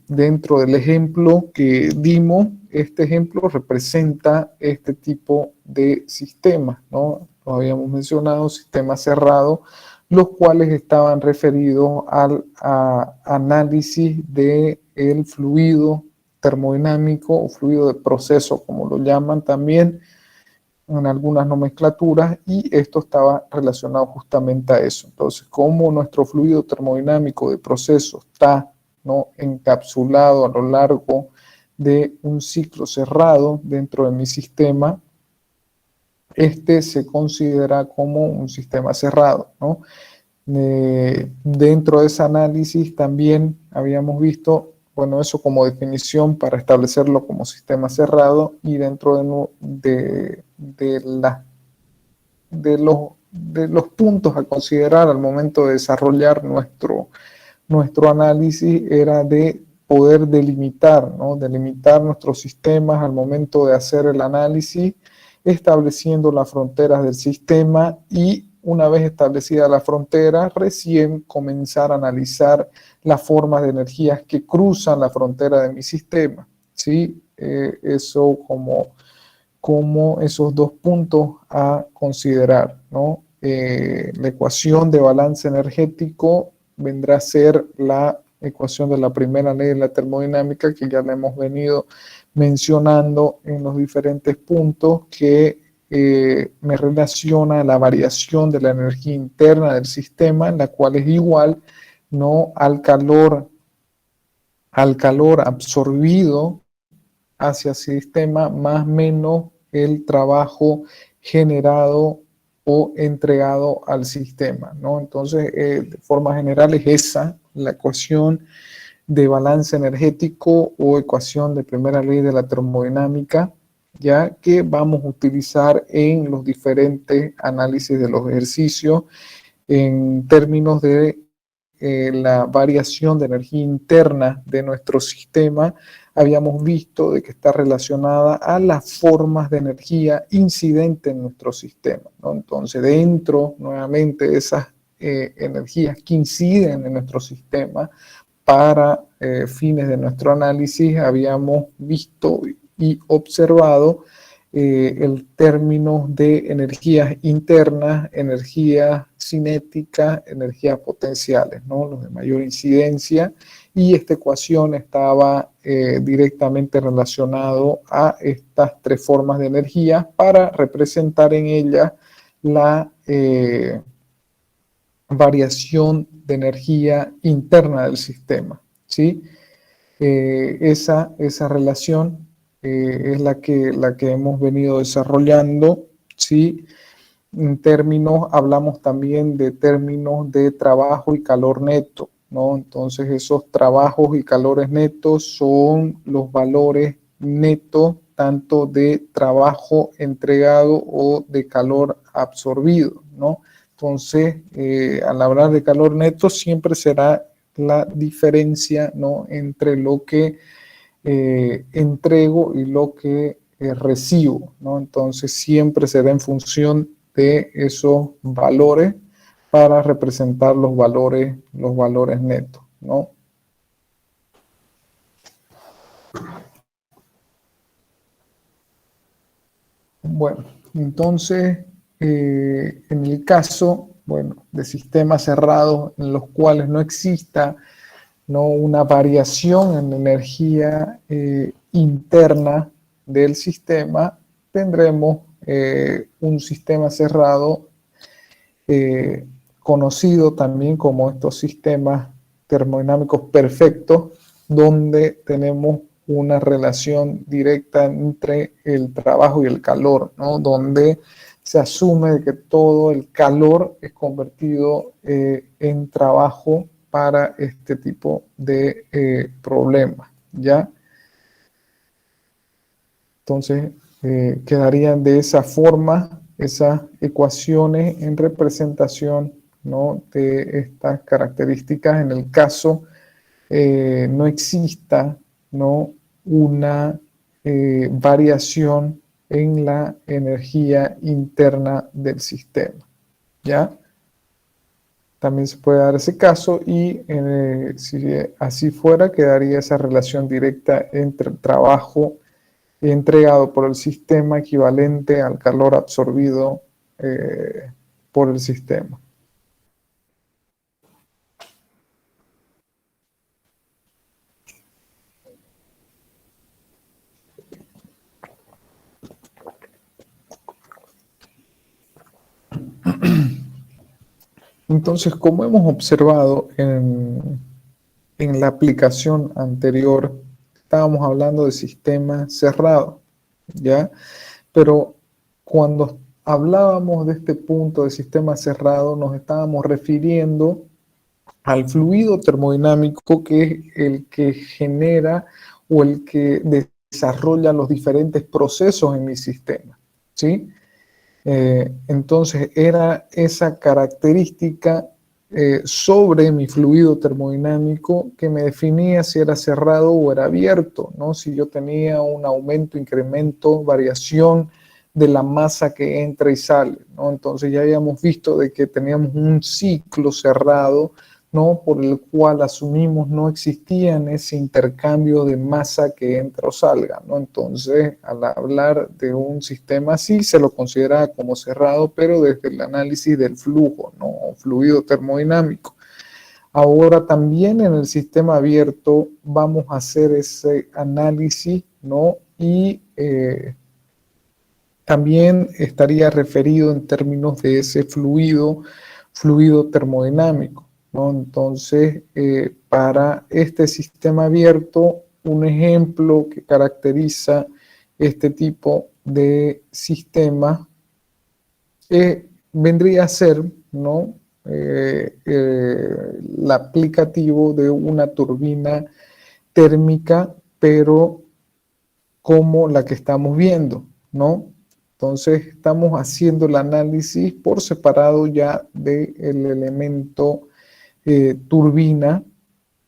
dentro del ejemplo que dimos, este ejemplo representa este tipo de sistemas, ¿no? Lo habíamos mencionado, sistemas cerrados, los cuales estaban referidos al análisis del fluido termodinámico o fluido de proceso, como lo llaman también en algunas nomenclaturas, y esto estaba relacionado justamente a eso. Entonces, como nuestro fluido termodinámico de proceso está, ¿no?, encapsulado a lo largo de un ciclo cerrado dentro de mi sistema, este se considera como un sistema cerrado, ¿no? Dentro de ese análisis también habíamos visto, bueno, eso como definición para establecerlo como sistema cerrado, y dentro de los puntos a considerar al momento de desarrollar nuestro análisis era de poder delimitar, ¿no?, delimitar nuestros sistemas al momento de hacer el análisis, estableciendo las fronteras del sistema, y una vez establecida la frontera, recién comenzar a analizar las formas de energías que cruzan la frontera de mi sistema, ¿sí? Eso como esos dos puntos a considerar, ¿no? La ecuación de balance energético vendrá a ser la ecuación de la primera ley de la termodinámica, que ya la hemos venido mencionando en los diferentes puntos, que me relaciona a la variación de la energía interna del sistema, en la cual es igual, ¿no?, al calor absorbido hacia el sistema más menos el trabajo generado o entregado al sistema, ¿no? Entonces, de forma general es esa la ecuación de balance energético o ecuación de primera ley de la termodinámica, ya que vamos a utilizar en los diferentes análisis de los ejercicios en términos de la variación de energía interna de nuestro sistema. Habíamos visto de que está relacionada a las formas de energía incidente en nuestro sistema, ¿no? Entonces, dentro nuevamente de esas energías que inciden en nuestro sistema para fines de nuestro análisis, habíamos visto y observado el término de energías internas, energías cinéticas, energías potenciales, ¿no?, los de mayor incidencia, y esta ecuación estaba directamente relacionado a estas tres formas de energía para representar en ellas la variación de energía interna del sistema, ¿sí? Esa relación es la que hemos venido desarrollando, ¿sí? En términos, hablamos también de términos de trabajo y calor neto, ¿no? Entonces, esos trabajos y calores netos son los valores netos, tanto de trabajo entregado o de calor absorbido, ¿no? Entonces, al hablar de calor neto, siempre será la diferencia, ¿no?, entre lo que entrego y lo que recibo, ¿no? Entonces, siempre será en función de esos valores para representar los valores netos. ¿no? Bueno, entonces, en el caso, bueno, de sistemas cerrados en los cuales no exista, ¿no?, una variación en la energía interna del sistema, tendremos un sistema cerrado conocido también como estos sistemas termodinámicos perfectos, donde tenemos una relación directa entre el trabajo y el calor, ¿no?, donde se asume que todo el calor es convertido en trabajo para este tipo de problemas, ¿ya? Entonces, quedarían de esa forma esas ecuaciones en representación, ¿no?, de estas características en el caso no exista, ¿no?, una variación en la energía interna del sistema, ¿ya? También se puede dar ese caso y si así fuera, quedaría esa relación directa entre el trabajo entregado por el sistema equivalente al calor absorbido por el sistema. Entonces, como hemos observado en la aplicación anterior, estábamos hablando de sistema cerrado, ¿ya? Pero cuando hablábamos de este punto de sistema cerrado, nos estábamos refiriendo al fluido termodinámico, que es el que genera o el que desarrolla los diferentes procesos en mi sistema, ¿sí? Entonces era esa característica sobre mi fluido termodinámico que me definía si era cerrado o era abierto, ¿no? Si yo tenía un aumento, incremento, variación de la masa que entra y sale, ¿no? Entonces ya habíamos visto de que teníamos un ciclo cerrado, ¿no?, por el cual asumimos no existía ese intercambio de masa que entra o salga, ¿no? Entonces, al hablar de un sistema así, se lo considera como cerrado, pero desde el análisis del flujo, ¿no?, o fluido termodinámico. Ahora también en el sistema abierto vamos a hacer ese análisis, ¿no? Y también estaría referido en términos de ese fluido termodinámico, ¿no? Entonces, para este sistema abierto, un ejemplo que caracteriza este tipo de sistema vendría a ser, ¿no?, el aplicativo de una turbina térmica, pero como la que estamos viendo, ¿no? Entonces estamos haciendo el análisis por separado ya del elemento turbina,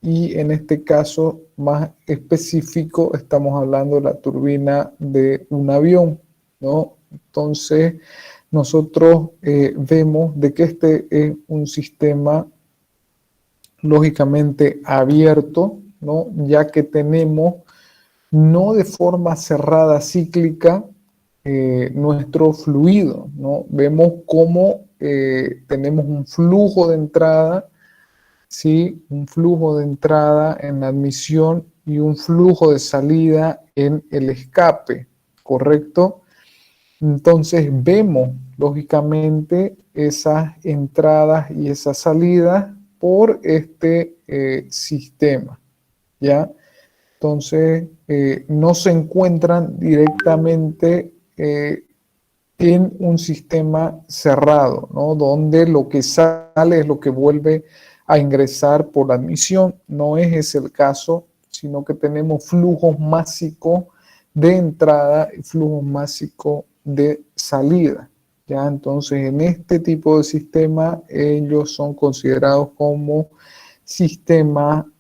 y en este caso más específico estamos hablando de la turbina de un avión, ¿no? Entonces nosotros vemos de que este es un sistema lógicamente abierto, ¿no?, ya que tenemos no de forma cerrada cíclica nuestro fluido, ¿no? Vemos cómo tenemos un flujo de entrada, ¿sí?, un flujo de entrada en la admisión y un flujo de salida en el escape, ¿correcto? Entonces vemos lógicamente esas entradas y esas salidas por este sistema, ¿ya? Entonces, no se encuentran directamente en un sistema cerrado, ¿no?, donde lo que sale es lo que vuelve a ingresar por la admisión. No es ese el caso, sino que tenemos flujos másicos de entrada y flujos másicos de salida, ¿ya? Entonces, en este tipo de sistema, ellos son considerados como sistema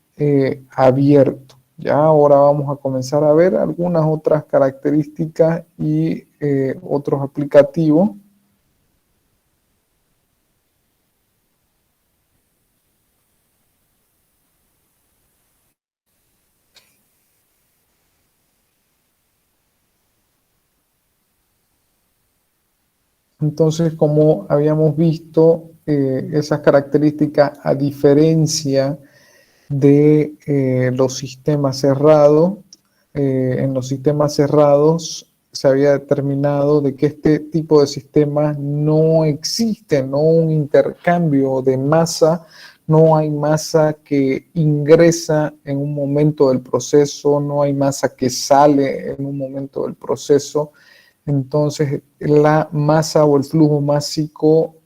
abierto. Ya ahora vamos a comenzar a ver algunas otras características y otros aplicativos. Entonces, como habíamos visto, esas características, a diferencia de los sistemas cerrados, en los sistemas cerrados se había determinado de que este tipo de sistemas no existe, no un intercambio de masa, no hay masa que ingresa en un momento del proceso, no hay masa que sale en un momento del proceso. Entonces, la masa o el flujo másico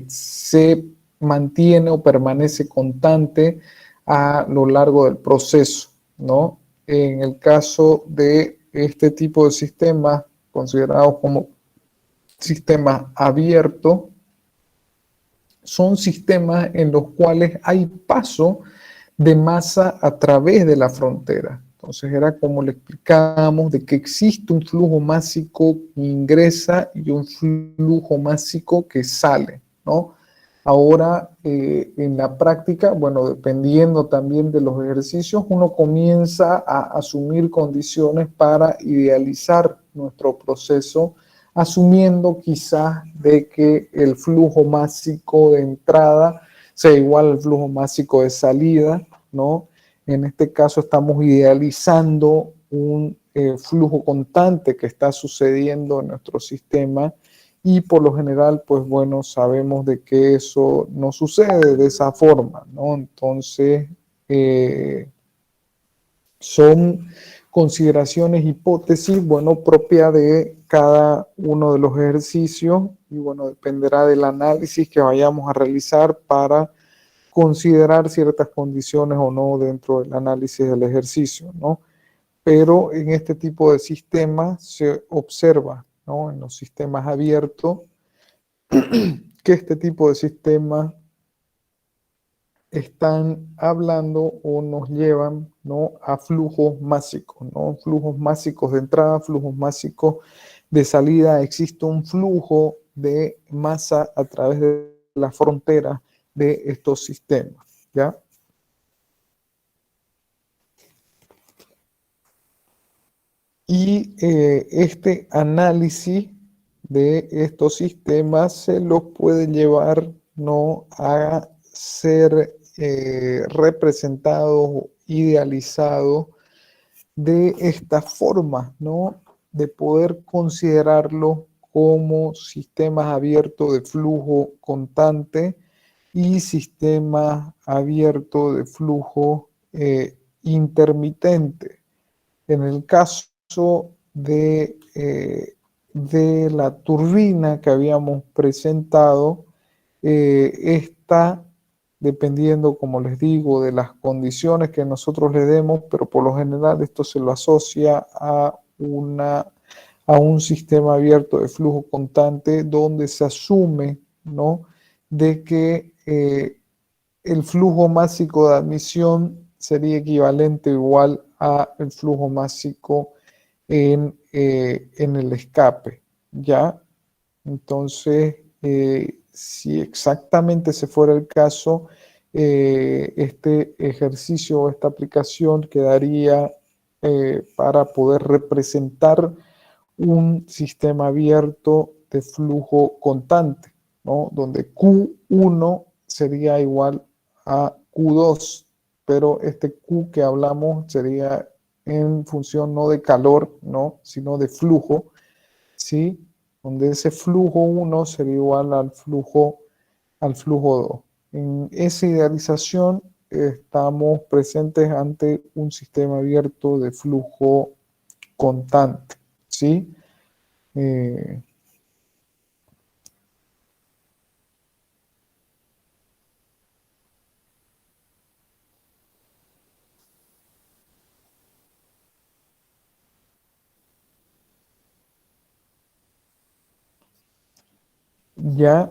se mantiene o permanece constante a lo largo del proceso, ¿no? En el caso de este tipo de sistemas, considerados como sistemas abiertos, son sistemas en los cuales hay paso de masa a través de la frontera. Entonces era como le explicábamos de que existe un flujo másico que ingresa y un flujo másico que sale, ¿no? Ahora, en la práctica, bueno, dependiendo también de los ejercicios, uno comienza a asumir condiciones para idealizar nuestro proceso, asumiendo quizás de que el flujo másico de entrada sea igual al flujo másico de salida, ¿no? En este caso estamos idealizando un flujo constante que está sucediendo en nuestro sistema y por lo general, pues bueno, sabemos de que eso no sucede de esa forma, ¿no? Entonces, eh, son consideraciones, hipótesis, bueno, propia de cada uno de los ejercicios y bueno, dependerá del análisis que vayamos a realizar para considerar ciertas condiciones o no dentro del análisis del ejercicio, ¿no? Pero en este tipo de sistemas se observa, ¿no? En los sistemas abiertos, que este tipo de sistemas están hablando o nos llevan, ¿no? A flujos másicos, ¿no? Flujos másicos de entrada, flujos másicos de salida. Existe un flujo de masa a través de la frontera de estos sistemas, ¿ya? Y este análisis de estos sistemas se los puede llevar, ¿no? A ser representados, idealizados de esta forma, ¿no? De poder considerarlo como sistemas abiertos de flujo constante y sistemas abiertos de flujo intermitente. En el caso de la turbina que habíamos presentado, esta, dependiendo, como les digo, de las condiciones que nosotros le demos, pero por lo general esto se lo asocia a un sistema abierto de flujo constante donde se asume, ¿no? De que el flujo másico de admisión sería equivalente o igual al flujo másico en el escape, ¿ya? Entonces, si exactamente se fuera el caso, este ejercicio o esta aplicación quedaría para poder representar un sistema abierto de flujo constante, ¿no? Donde Q1 sería igual a Q2, pero este Q que hablamos sería en función no de calor, ¿no? Sino de flujo, ¿sí? Donde ese flujo 1 sería igual al flujo 2. En esa idealización estamos presentes ante un sistema abierto de flujo constante, ¿sí? Eh, ya,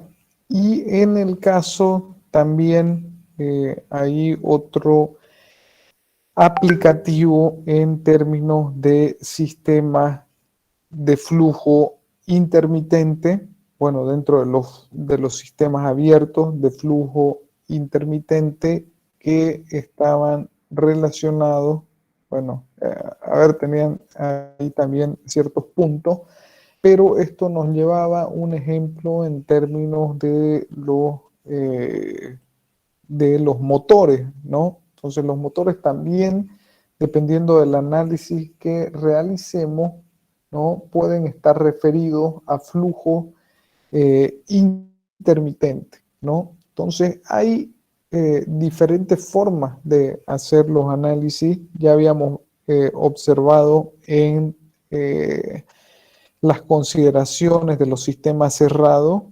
y en el caso también hay otro aplicativo en términos de sistemas de flujo intermitente, bueno, dentro de los sistemas abiertos de flujo intermitente que estaban relacionados, bueno, a ver, tenían ahí también ciertos puntos pero esto nos llevaba un ejemplo en términos de los motores, ¿no? Entonces los motores también, dependiendo del análisis que realicemos, ¿no? Pueden estar referidos a flujo intermitente, ¿no? Entonces hay diferentes formas de hacer los análisis. Ya habíamos observado en las consideraciones de los sistemas cerrados,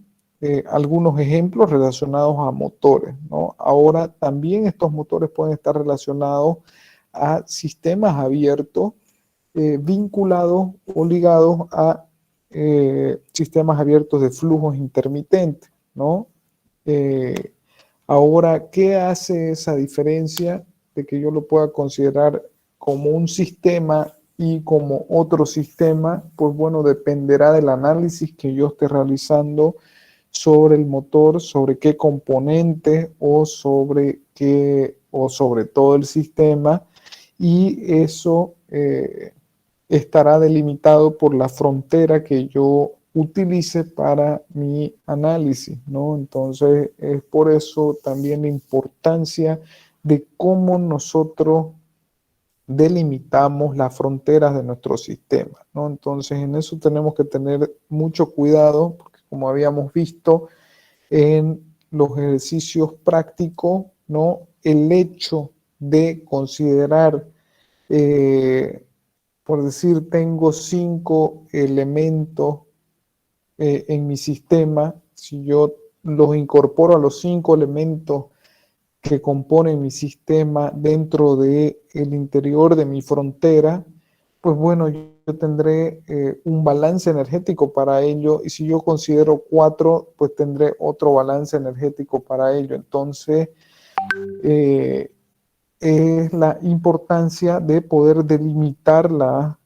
algunos ejemplos relacionados a motores, ¿no? Ahora también estos motores pueden estar relacionados a sistemas abiertos, vinculados o ligados a sistemas abiertos de flujos intermitentes, ¿no? Eh, Ahora, ¿qué hace esa diferencia de que yo lo pueda considerar como un sistema y como otro sistema? Pues bueno, dependerá del análisis que yo esté realizando sobre el motor, sobre qué componentes o sobre todo el sistema, y eso estará delimitado por la frontera que yo utilice para mi análisis, ¿no? Entonces, es por eso también la importancia de cómo nosotros delimitamos las fronteras de nuestro sistema, ¿no? Entonces, en eso tenemos que tener mucho cuidado, porque como habíamos visto en los ejercicios prácticos, ¿no? El hecho de considerar por decir, tengo 5 elementos en mi sistema. Si yo los incorporo a los 5 elementos que componen mi sistema dentro del interior de mi frontera, pues bueno, yo tendré un balance energético para ello, y si yo considero 4, pues tendré otro balance energético para ello. Entonces, eh, es la importancia de poder delimitar la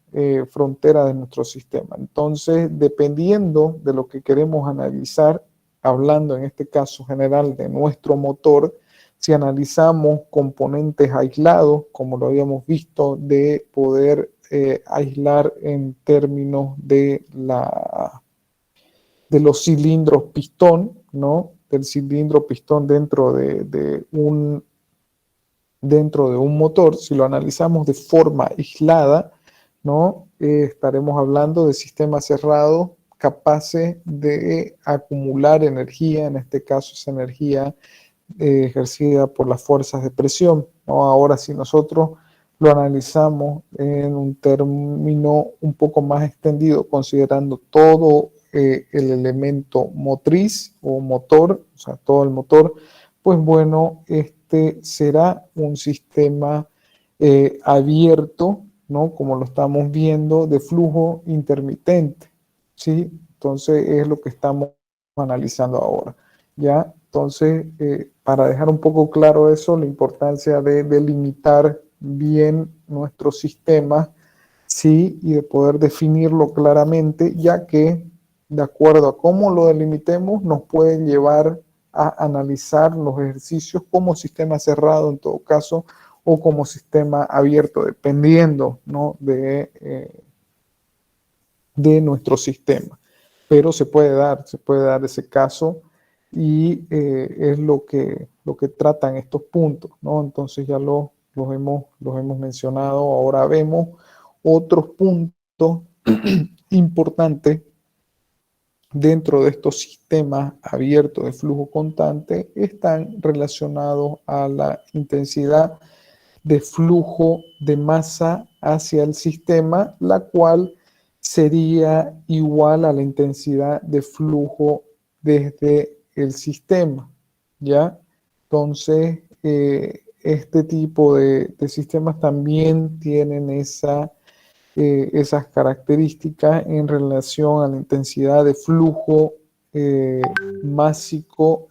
frontera de nuestro sistema. Entonces, dependiendo de lo que queremos analizar, hablando en este caso general de nuestro motor, si analizamos componentes aislados, como lo habíamos visto, de poder aislar en términos de los cilindros pistón, ¿no? Del cilindro pistón dentro de un motor, si lo analizamos de forma aislada, ¿no? Estaremos hablando de sistemas cerrados capaces de acumular energía, en este caso esa energía ejercida por las fuerzas de presión, ¿no? Ahora, si nosotros lo analizamos en un término un poco más extendido, considerando todo el elemento motriz o motor, o sea, todo el motor, pues bueno, este será un sistema abierto, ¿no? Como lo estamos viendo, de flujo intermitente, ¿sí? Entonces es lo que estamos analizando ahora, ¿ya? Entonces, para dejar un poco claro eso, la importancia de delimitar bien nuestro sistema, ¿sí? Y de poder definirlo claramente, ya que de acuerdo a cómo lo delimitemos, nos puede llevar a analizar los ejercicios como sistema cerrado en todo caso, o como sistema abierto, dependiendo, ¿no? de nuestro sistema. Pero se puede dar ese caso, y es lo que tratan estos puntos, ¿no? Entonces ya los hemos mencionado. Ahora vemos otros puntos importantes dentro de estos sistemas abiertos de flujo constante. Están relacionados a la intensidad de flujo de masa hacia el sistema, la cual sería igual a la intensidad de flujo desde el sistema, ¿ya? Entonces, este tipo de sistemas también tienen esas características en relación a la intensidad de flujo eh, másico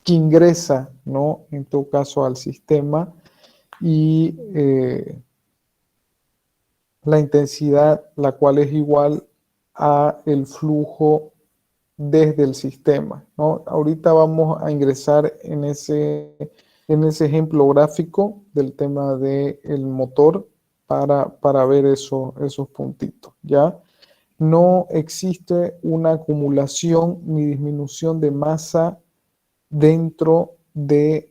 que ingresa, ¿no? En todo caso al sistema, y la intensidad, la cual es igual a el flujo desde el sistema, ¿no? Ahorita vamos a ingresar en ese ejemplo gráfico del tema del motor, para ver esos puntitos, ¿ya? No existe una acumulación ni disminución de masa dentro del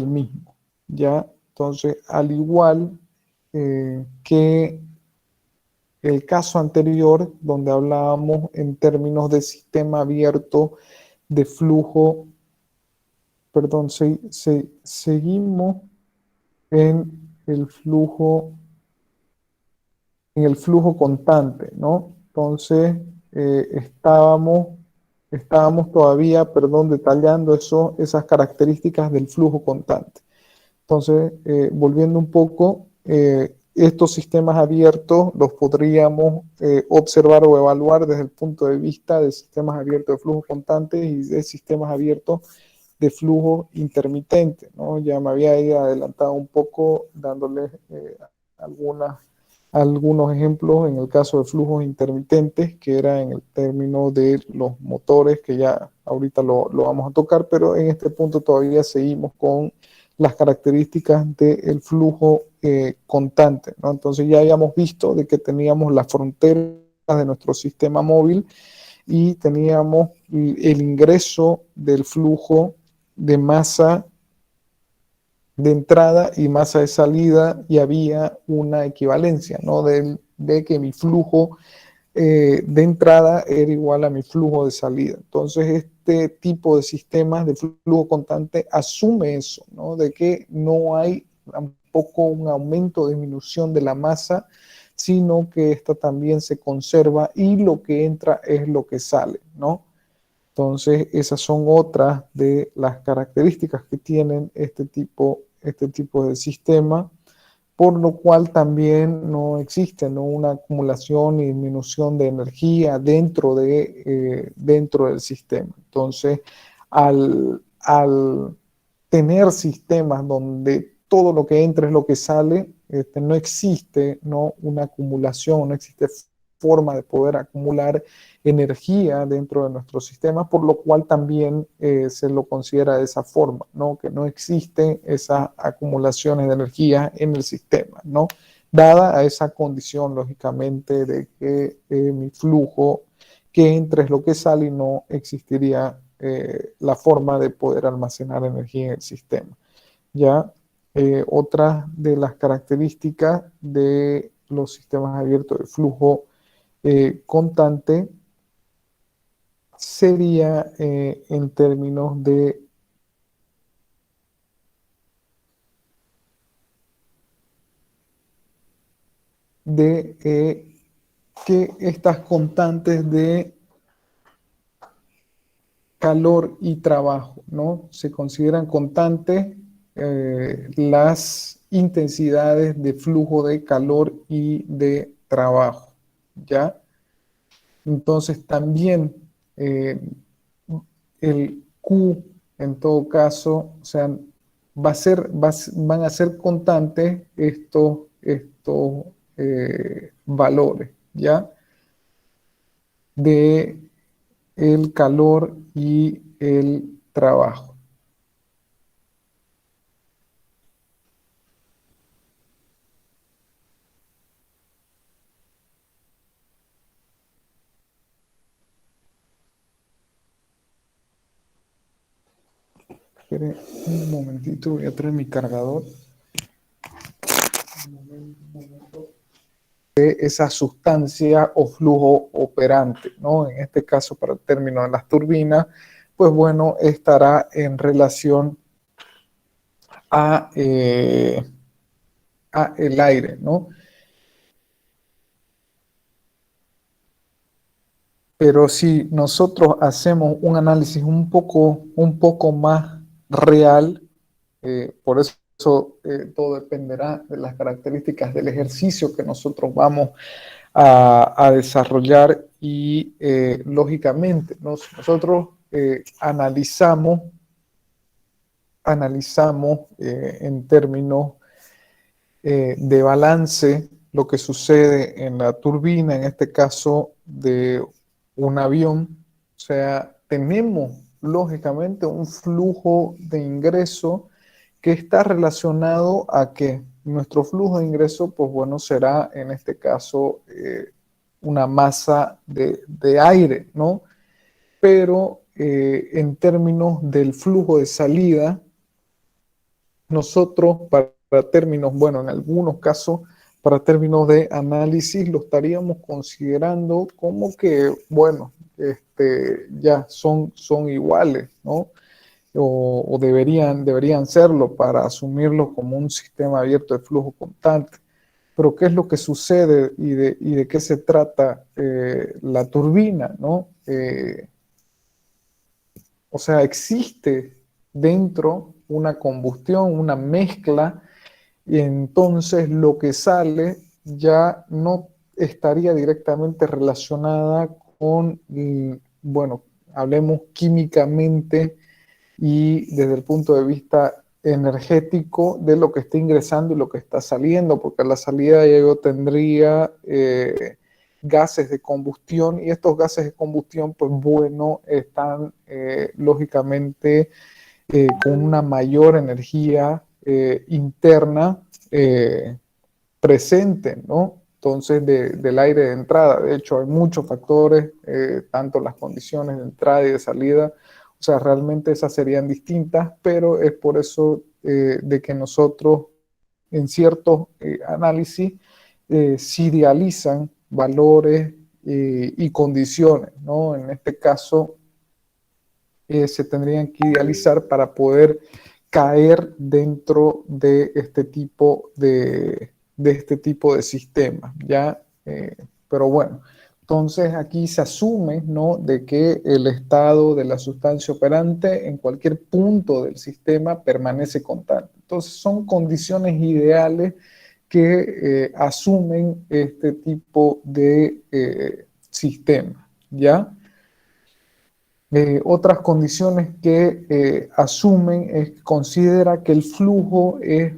mismo, ¿ya? Entonces, al igual que el caso anterior, donde hablábamos en términos de sistema abierto de flujo, perdón, seguimos en el flujo, en el flujo constante, ¿no? Entonces, estábamos todavía, perdón, detallando esas características del flujo constante. Entonces, volviendo un poco, estos sistemas abiertos los podríamos observar o evaluar desde el punto de vista de sistemas abiertos de flujo constante y de sistemas abiertos de flujo intermitente, ¿no? Ya me había ahí adelantado un poco dándoles algunas, algunos ejemplos en el caso de flujos intermitentes, que era en el término de los motores, que ya ahorita lo vamos a tocar, pero en este punto todavía seguimos con las características del flujo constante, ¿no? Entonces ya habíamos visto de que teníamos las fronteras de nuestro sistema móvil y teníamos el ingreso del flujo de masa de entrada y masa de salida y había una equivalencia, ¿no? De que mi flujo de entrada era igual a mi flujo de salida. Entonces, este tipo de sistemas de flujo constante asume eso, ¿no? De que no hay tampoco un aumento o disminución de la masa, sino que esta también se conserva y lo que entra es lo que sale, ¿no? Entonces, esas son otras de las características que tienen este tipo de sistema, por lo cual también no existe, ¿no?, una acumulación y disminución de energía dentro del sistema. Entonces, al tener sistemas donde todo lo que entra es lo que sale, no existe, ¿no?, una acumulación, no existe forma de poder acumular energía dentro de nuestro sistema, por lo cual también se lo considera de esa forma, ¿no? Que no existen esas acumulaciones de energía en el sistema, ¿no? Dada a esa condición, lógicamente, de que mi flujo que entra es lo que sale y no existiría la forma de poder almacenar energía en el sistema. Ya otra de las características de los sistemas abiertos de flujo constante sería en términos de que estas constantes de calor y trabajo, ¿no? Se consideran constantes las intensidades de flujo de calor y de trabajo, ¿ya? Entonces también eh, el Q en todo caso, o sea, van a ser constantes estos valores, ¿ya? De el calor y el trabajo. Espere un momentito, voy a traer mi cargador. Un momento. De esa sustancia o flujo operante, ¿no? En este caso, para el término de las turbinas, pues bueno, estará en relación a, a el aire, ¿no? Pero si nosotros hacemos un análisis un poco más real, por eso todo dependerá de las características del ejercicio que nosotros vamos a desarrollar y lógicamente nosotros analizamos en términos de balance lo que sucede en la turbina, en este caso de un avión. O sea, tenemos lógicamente un flujo de ingreso que está relacionado a que nuestro flujo de ingreso, pues bueno, será en este caso una masa de aire, ¿no? Pero en términos del flujo de salida, nosotros para términos, bueno, en algunos casos, para términos de análisis, lo estaríamos considerando como que, bueno, ya son iguales, ¿no? O deberían serlo para asumirlo como un sistema abierto de flujo constante. Pero ¿qué es lo que sucede y de qué se trata la turbina, ¿no? O sea, existe dentro una combustión, una mezcla, y entonces lo que sale ya no estaría directamente relacionada con, bueno, hablemos químicamente y desde el punto de vista energético de lo que está ingresando y lo que está saliendo, porque a la salida ya yo tendría gases de combustión y estos gases de combustión, pues bueno, están lógicamente con una mayor energía interna presente, ¿no? Entonces, del aire de entrada. De hecho, hay muchos factores, tanto las condiciones de entrada y de salida, o sea, realmente esas serían distintas, pero es por eso de que nosotros en ciertos análisis se idealizan valores y condiciones, ¿no? En este caso, se tendrían que idealizar para poder caer dentro de este tipo de sistemas, ¿ya? Pero bueno, entonces aquí se asume, ¿no?, de que el estado de la sustancia operante en cualquier punto del sistema permanece constante. Entonces son condiciones ideales que asumen este tipo de sistema, ¿ya? Otras condiciones que asumen es que considera que el flujo es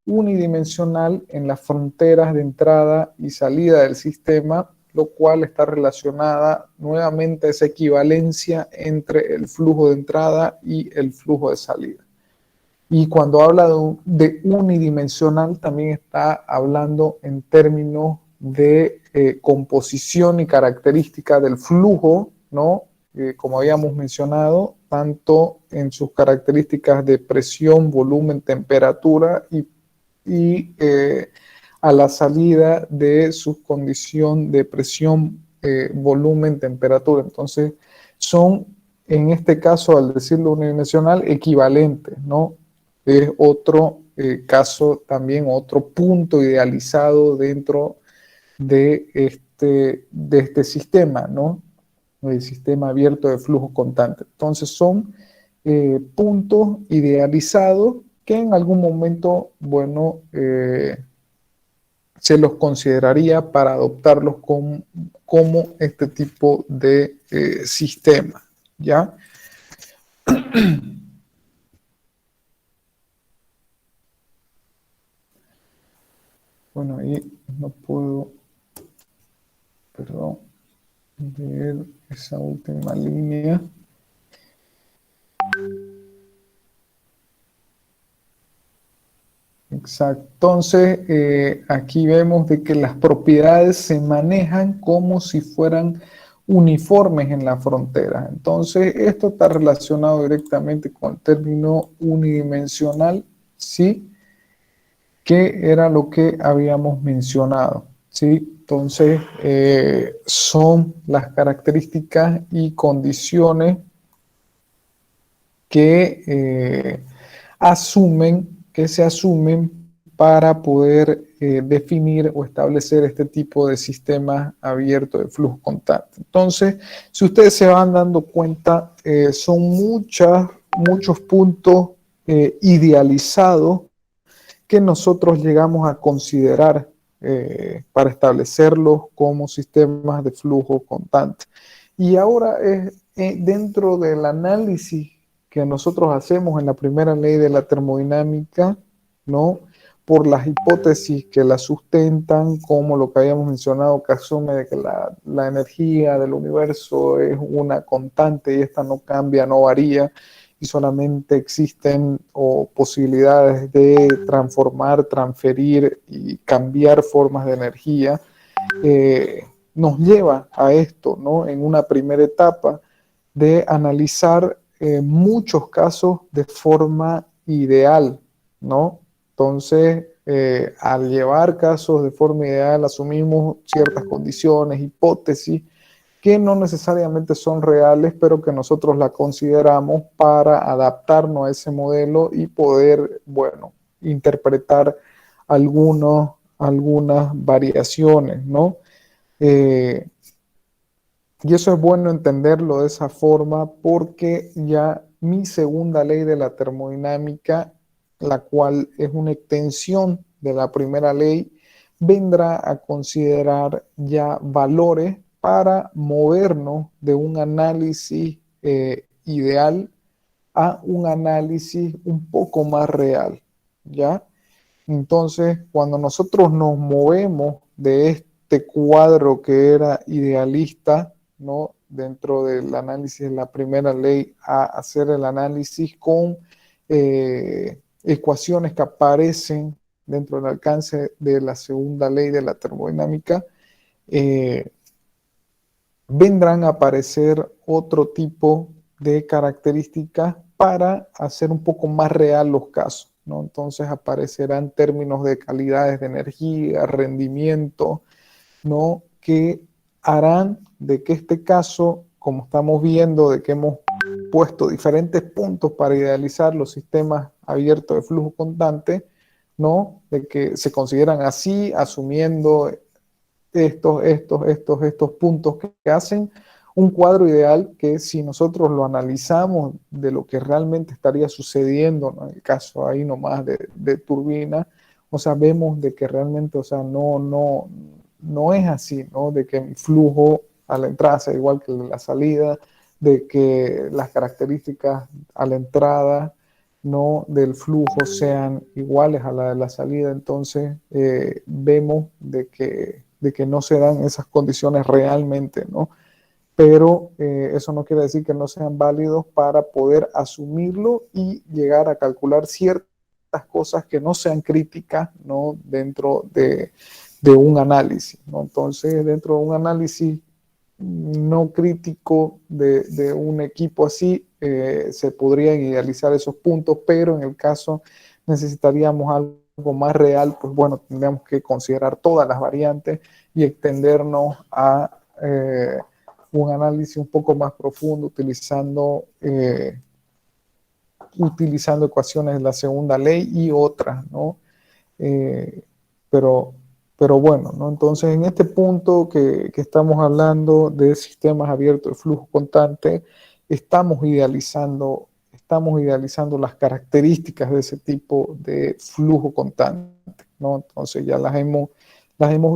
unidimensional en las fronteras de entrada y salida del sistema, lo cual está relacionada nuevamente a esa equivalencia entre el flujo de entrada y el flujo de salida. Y cuando habla de unidimensional, también está hablando en términos de composición y característica del flujo, ¿no? Como habíamos mencionado, tanto en sus características de presión, volumen, temperatura y a la salida de su condición de presión, volumen, temperatura. Entonces, son, en este caso, al decirlo unidimensional, equivalentes, ¿no? Es otro caso también, otro punto idealizado dentro de este sistema, ¿no? El sistema abierto de flujo constante. Entonces son puntos idealizados que en algún momento, bueno, se los consideraría para adoptarlos como este tipo de sistema, ¿ya? Bueno, ahí no puedo, perdón, leer esa última línea. Exacto. Entonces, aquí vemos de que las propiedades se manejan como si fueran uniformes en la frontera. Entonces, esto está relacionado directamente con el término unidimensional, ¿sí? Que era lo que habíamos mencionado, ¿sí? Entonces, son las características y condiciones que que se asumen para poder definir o establecer este tipo de sistemas abiertos de flujo constante. Entonces, si ustedes se van dando cuenta, son muchos puntos idealizados que nosotros llegamos a considerar para establecerlos como sistemas de flujo constante. Y ahora es dentro del análisis que nosotros hacemos en la primera ley de la termodinámica, ¿no? Por las hipótesis que la sustentan, como lo que habíamos mencionado, que asume de que la energía del universo es una constante y esta no cambia, no varía, y solamente existen o posibilidades de transformar, transferir y cambiar formas de energía, nos lleva a esto, ¿no? En una primera etapa de analizar muchos casos de forma ideal, ¿no? Entonces, al llevar casos de forma ideal, asumimos ciertas condiciones, hipótesis, que no necesariamente son reales, pero que nosotros la consideramos para adaptarnos a ese modelo y poder, bueno, interpretar algunas variaciones, ¿no? Eh, y eso es bueno entenderlo de esa forma porque ya mi segunda ley de la termodinámica, la cual es una extensión de la primera ley, vendrá a considerar ya valores para movernos de un análisis ideal a un análisis un poco más real, ¿ya? Entonces, cuando nosotros nos movemos de este cuadro que era idealista, ¿no? Dentro del análisis de la primera ley, a hacer el análisis con ecuaciones que aparecen dentro del alcance de la segunda ley de la termodinámica, eh, vendrán a aparecer otro tipo de características para hacer un poco más real los casos, ¿no? Entonces aparecerán términos de calidades de energía, rendimiento, ¿no? Que harán de que este caso, como estamos viendo, de que hemos puesto diferentes puntos para idealizar los sistemas abiertos de flujo constante, ¿no? De que se consideran así, asumiendo estos puntos que hacen un cuadro ideal que si nosotros lo analizamos de lo que realmente estaría sucediendo, ¿no? En el caso ahí nomás de turbina, o sea, vemos de que realmente, o sea, no es así, ¿no? De que el flujo a la entrada sea igual que la salida, de que las características a la entrada, ¿no? Del flujo sean iguales a la de la salida, entonces vemos de que no se dan esas condiciones realmente, ¿no? Pero eso no quiere decir que no sean válidos para poder asumirlo y llegar a calcular ciertas cosas que no sean críticas, ¿no? Dentro de un análisis, ¿no? Entonces, dentro de un análisis no crítico de un equipo así, se podrían idealizar esos puntos, pero en el caso necesitaríamos algo más real, pues bueno, tendríamos que considerar todas las variantes y extendernos a un análisis un poco más profundo utilizando ecuaciones de la segunda ley y otras, ¿no? Eh, pero, pero bueno, ¿no? Entonces en este punto que estamos hablando de sistemas abiertos de flujo constante, estamos idealizando las características de ese tipo de flujo constante, ¿no? Entonces ya las hemos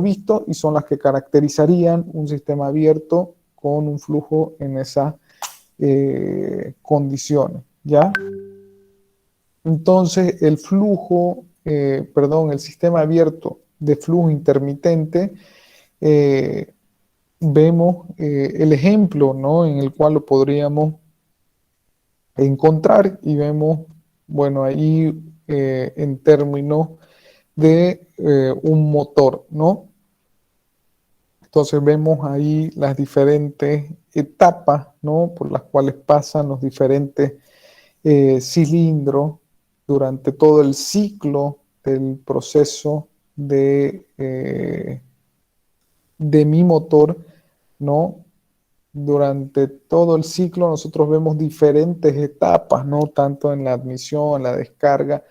visto y son las que caracterizarían un sistema abierto con un flujo en esas condiciones, ¿ya? Entonces, el sistema abierto de flujo intermitente, eh, vemos el ejemplo, ¿no? En el cual lo podríamos encontrar y vemos, bueno, ahí en términos de un motor, ¿no? Entonces vemos ahí las diferentes etapas, ¿no? Por las cuales pasan los diferentes cilindro durante todo el ciclo del proceso de mi motor, ¿no? Durante todo el ciclo nosotros vemos diferentes etapas, ¿no? Tanto en la admisión, la descarga.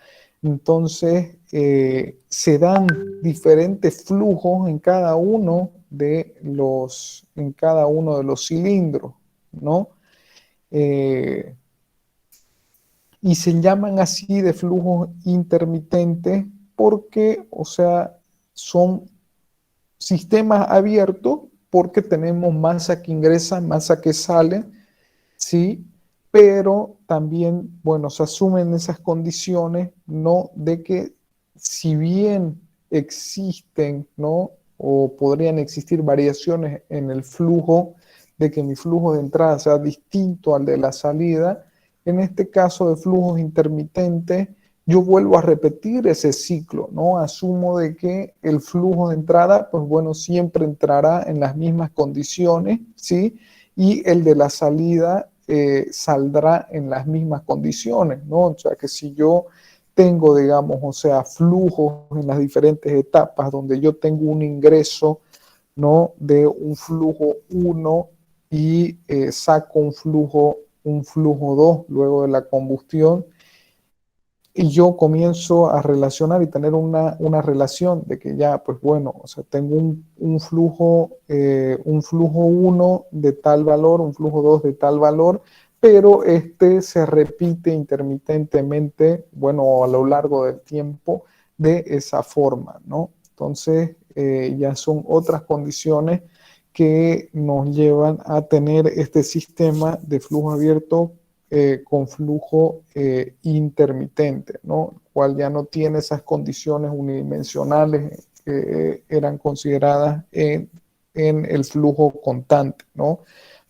Entonces, se dan diferentes flujos en cada uno de los cilindros, ¿no? Eh, y se llaman así de flujos intermitentes porque, o sea, son sistemas abiertos porque tenemos masa que ingresa, masa que sale, ¿sí? Pero también, bueno, se asumen esas condiciones, ¿no? De que si bien existen, ¿no? O podrían existir variaciones en el flujo, de que mi flujo de entrada sea distinto al de la salida, en este caso de flujos intermitentes, yo vuelvo a repetir ese ciclo, ¿no? Asumo de que el flujo de entrada, pues bueno, siempre entrará en las mismas condiciones, ¿sí? Y el de la salida saldrá en las mismas condiciones, ¿no? O sea, que si yo tengo, digamos, o sea, flujos en las diferentes etapas donde yo tengo un ingreso, ¿no? De un flujo uno y saco un flujo 2 luego de la combustión, y yo comienzo a relacionar y tener una relación de que ya, pues bueno, o sea, tengo un flujo uno de tal valor, un flujo 2 de tal valor, pero este se repite intermitentemente, bueno, a lo largo del tiempo de esa forma, ¿no? Entonces, ya son otras condiciones que nos llevan a tener este sistema de flujo abierto con flujo intermitente, ¿no? El cual ya no tiene esas condiciones unidimensionales que eran consideradas en el flujo constante, ¿no?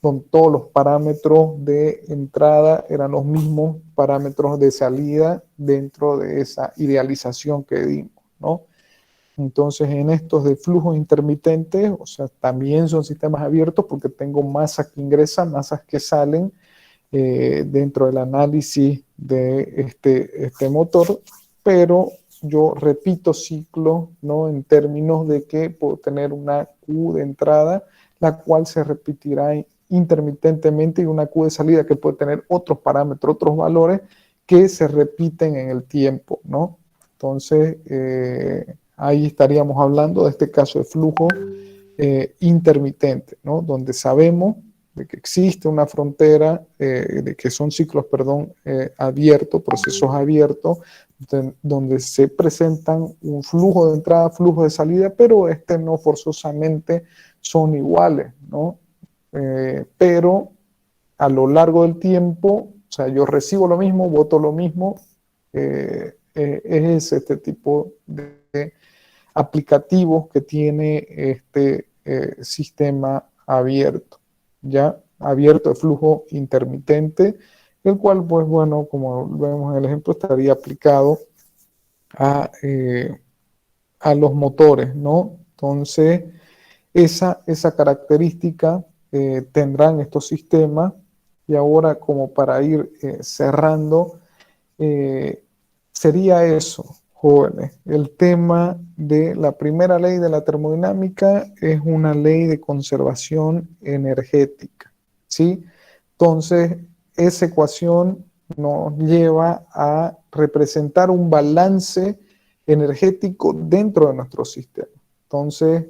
Donde todos los parámetros de entrada eran los mismos parámetros de salida dentro de esa idealización que dimos, ¿no? Entonces, en estos de flujos intermitentes, o sea, también son sistemas abiertos porque tengo masas que ingresan, masas que salen, dentro del análisis de este motor, pero yo repito ciclo, ¿no? En términos de que puedo tener una Q de entrada, la cual se repetirá intermitentemente, y una Q de salida que puede tener otros parámetros, otros valores que se repiten en el tiempo, ¿no? Entonces, ahí estaríamos hablando de este caso de flujo intermitente, ¿no? Donde sabemos de que existe una frontera, de que son ciclos, perdón, abiertos, procesos abiertos, donde se presentan un flujo de entrada, flujo de salida, pero no forzosamente son iguales, ¿no? Pero a lo largo del tiempo, o sea, yo recibo lo mismo, voto lo mismo, es este tipo de aplicativos que tiene este sistema abierto, ya abierto de flujo intermitente, el cual, pues bueno, como vemos en el ejemplo, estaría aplicado a, a los motores, ¿no? Entonces, esa característica tendrán estos sistemas. Y ahora, como para ir cerrando, eh, sería eso, jóvenes. El tema de la primera ley de la termodinámica es una ley de conservación energética, ¿sí? Entonces, esa ecuación nos lleva a representar un balance energético dentro de nuestro sistema. Entonces,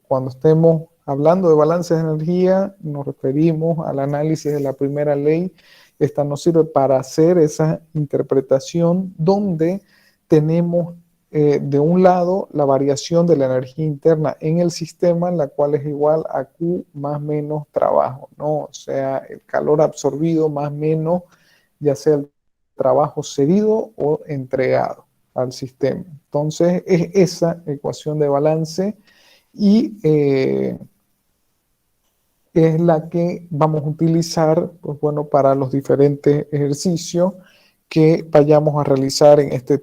cuando estemos hablando de balances de energía, nos referimos al análisis de la primera ley. Esta nos sirve para hacer esa interpretación donde tenemos de un lado la variación de la energía interna en el sistema, la cual es igual a Q más menos trabajo, ¿no? O sea, el calor absorbido más menos, ya sea el trabajo cedido o entregado al sistema. Entonces, es esa ecuación de balance y es la que vamos a utilizar, pues bueno, para los diferentes ejercicios que vayamos a realizar en este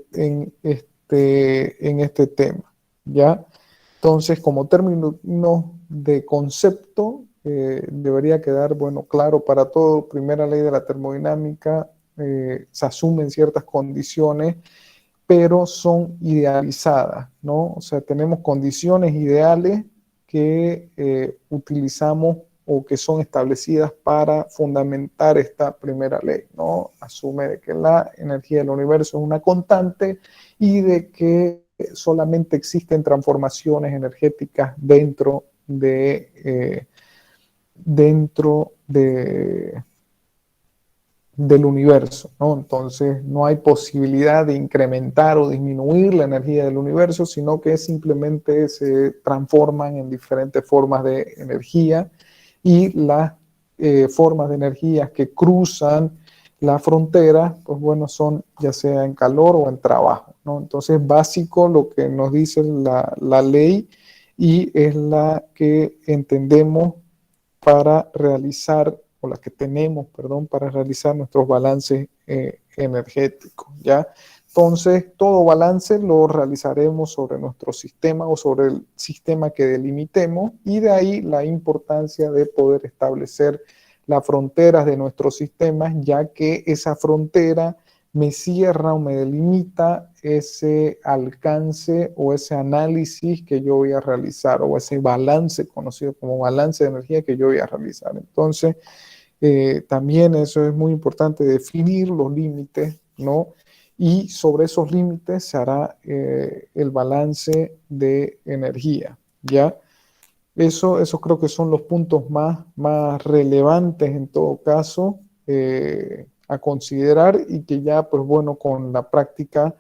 tema, ¿ya? Entonces, como término de concepto, debería quedar, bueno, claro para todo. Primera ley de la termodinámica, se asumen ciertas condiciones, pero son idealizadas, ¿no? O sea, tenemos condiciones ideales que utilizamos o que son establecidas para fundamentar esta primera ley, ¿no? Asume de que la energía del universo es una constante y de que solamente existen transformaciones energéticas dentro del universo, ¿no? Entonces no hay posibilidad de incrementar o disminuir la energía del universo, sino que simplemente se transforman en diferentes formas de energía, y las formas de energías que cruzan la frontera, pues bueno, son ya sea en calor o en trabajo, ¿no? Entonces, básico lo que nos dice la ley, y es la que entendemos para realizar o las que tenemos, perdón, para realizar nuestros balances energéticos, ¿ya? Entonces, todo balance lo realizaremos sobre nuestro sistema o sobre el sistema que delimitemos, y de ahí la importancia de poder establecer las fronteras de nuestros sistemas, ya que esa frontera me cierra o me delimita ese alcance o ese análisis que yo voy a realizar, o ese balance conocido como balance de energía que yo voy a realizar. Entonces, también eso es muy importante, definir los límites, ¿no? Y sobre esos límites se hará el balance de energía, ¿ya? Eso creo que son los puntos más relevantes en todo caso a considerar, y que ya, pues bueno, con la práctica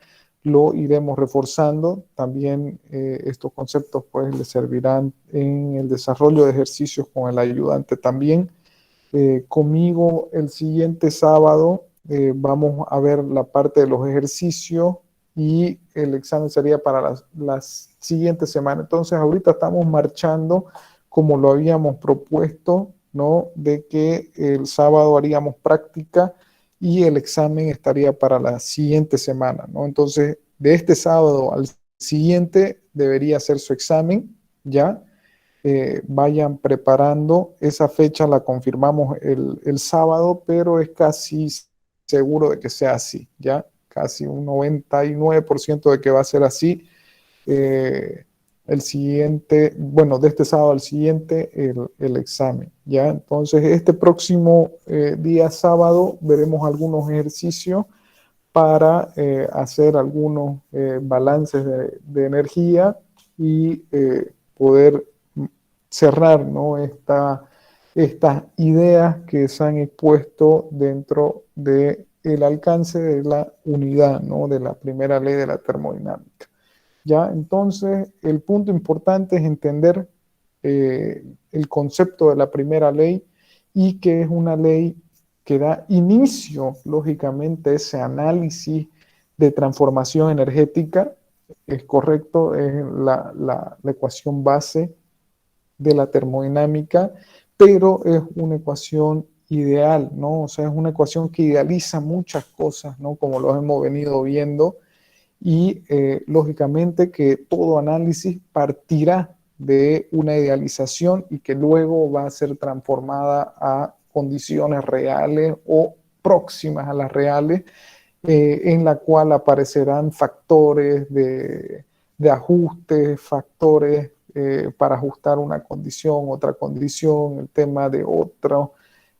lo iremos reforzando. También estos conceptos pues les servirán en el desarrollo de ejercicios con el ayudante también. Conmigo el siguiente sábado vamos a ver la parte de los ejercicios, y el examen sería para las siguientes semanas. Entonces ahorita estamos marchando como lo habíamos propuesto, ¿no? De que el sábado haríamos práctica y el examen estaría para la siguiente semana, ¿no? Entonces, de este sábado al siguiente debería hacer su examen, ¿ya? Vayan preparando. Esa fecha la confirmamos el sábado, pero es casi seguro de que sea así, ¿ya? Casi un 99% de que va a ser así. El siguiente, bueno, de este sábado al siguiente, el examen, ¿ya? Entonces, este próximo día sábado veremos algunos ejercicios para hacer algunos balances de energía, y poder cerrar, ¿no? Estas ideas que se han expuesto dentro del alcance de la unidad, ¿no? De la primera ley de la termodinámica. ¿Ya? Entonces, el punto importante es entender el concepto de la primera ley, y que es una ley que da inicio, lógicamente, a ese análisis de transformación energética. Es correcto, es la ecuación base de la termodinámica, pero es una ecuación ideal, ¿no? O sea, es una ecuación que idealiza muchas cosas, ¿no? Como lo hemos venido viendo, y lógicamente que todo análisis partirá de una idealización, y que luego va a ser transformada a condiciones reales o próximas a las reales, en la cual aparecerán factores de ajuste, factores para ajustar una condición, otra condición, el tema de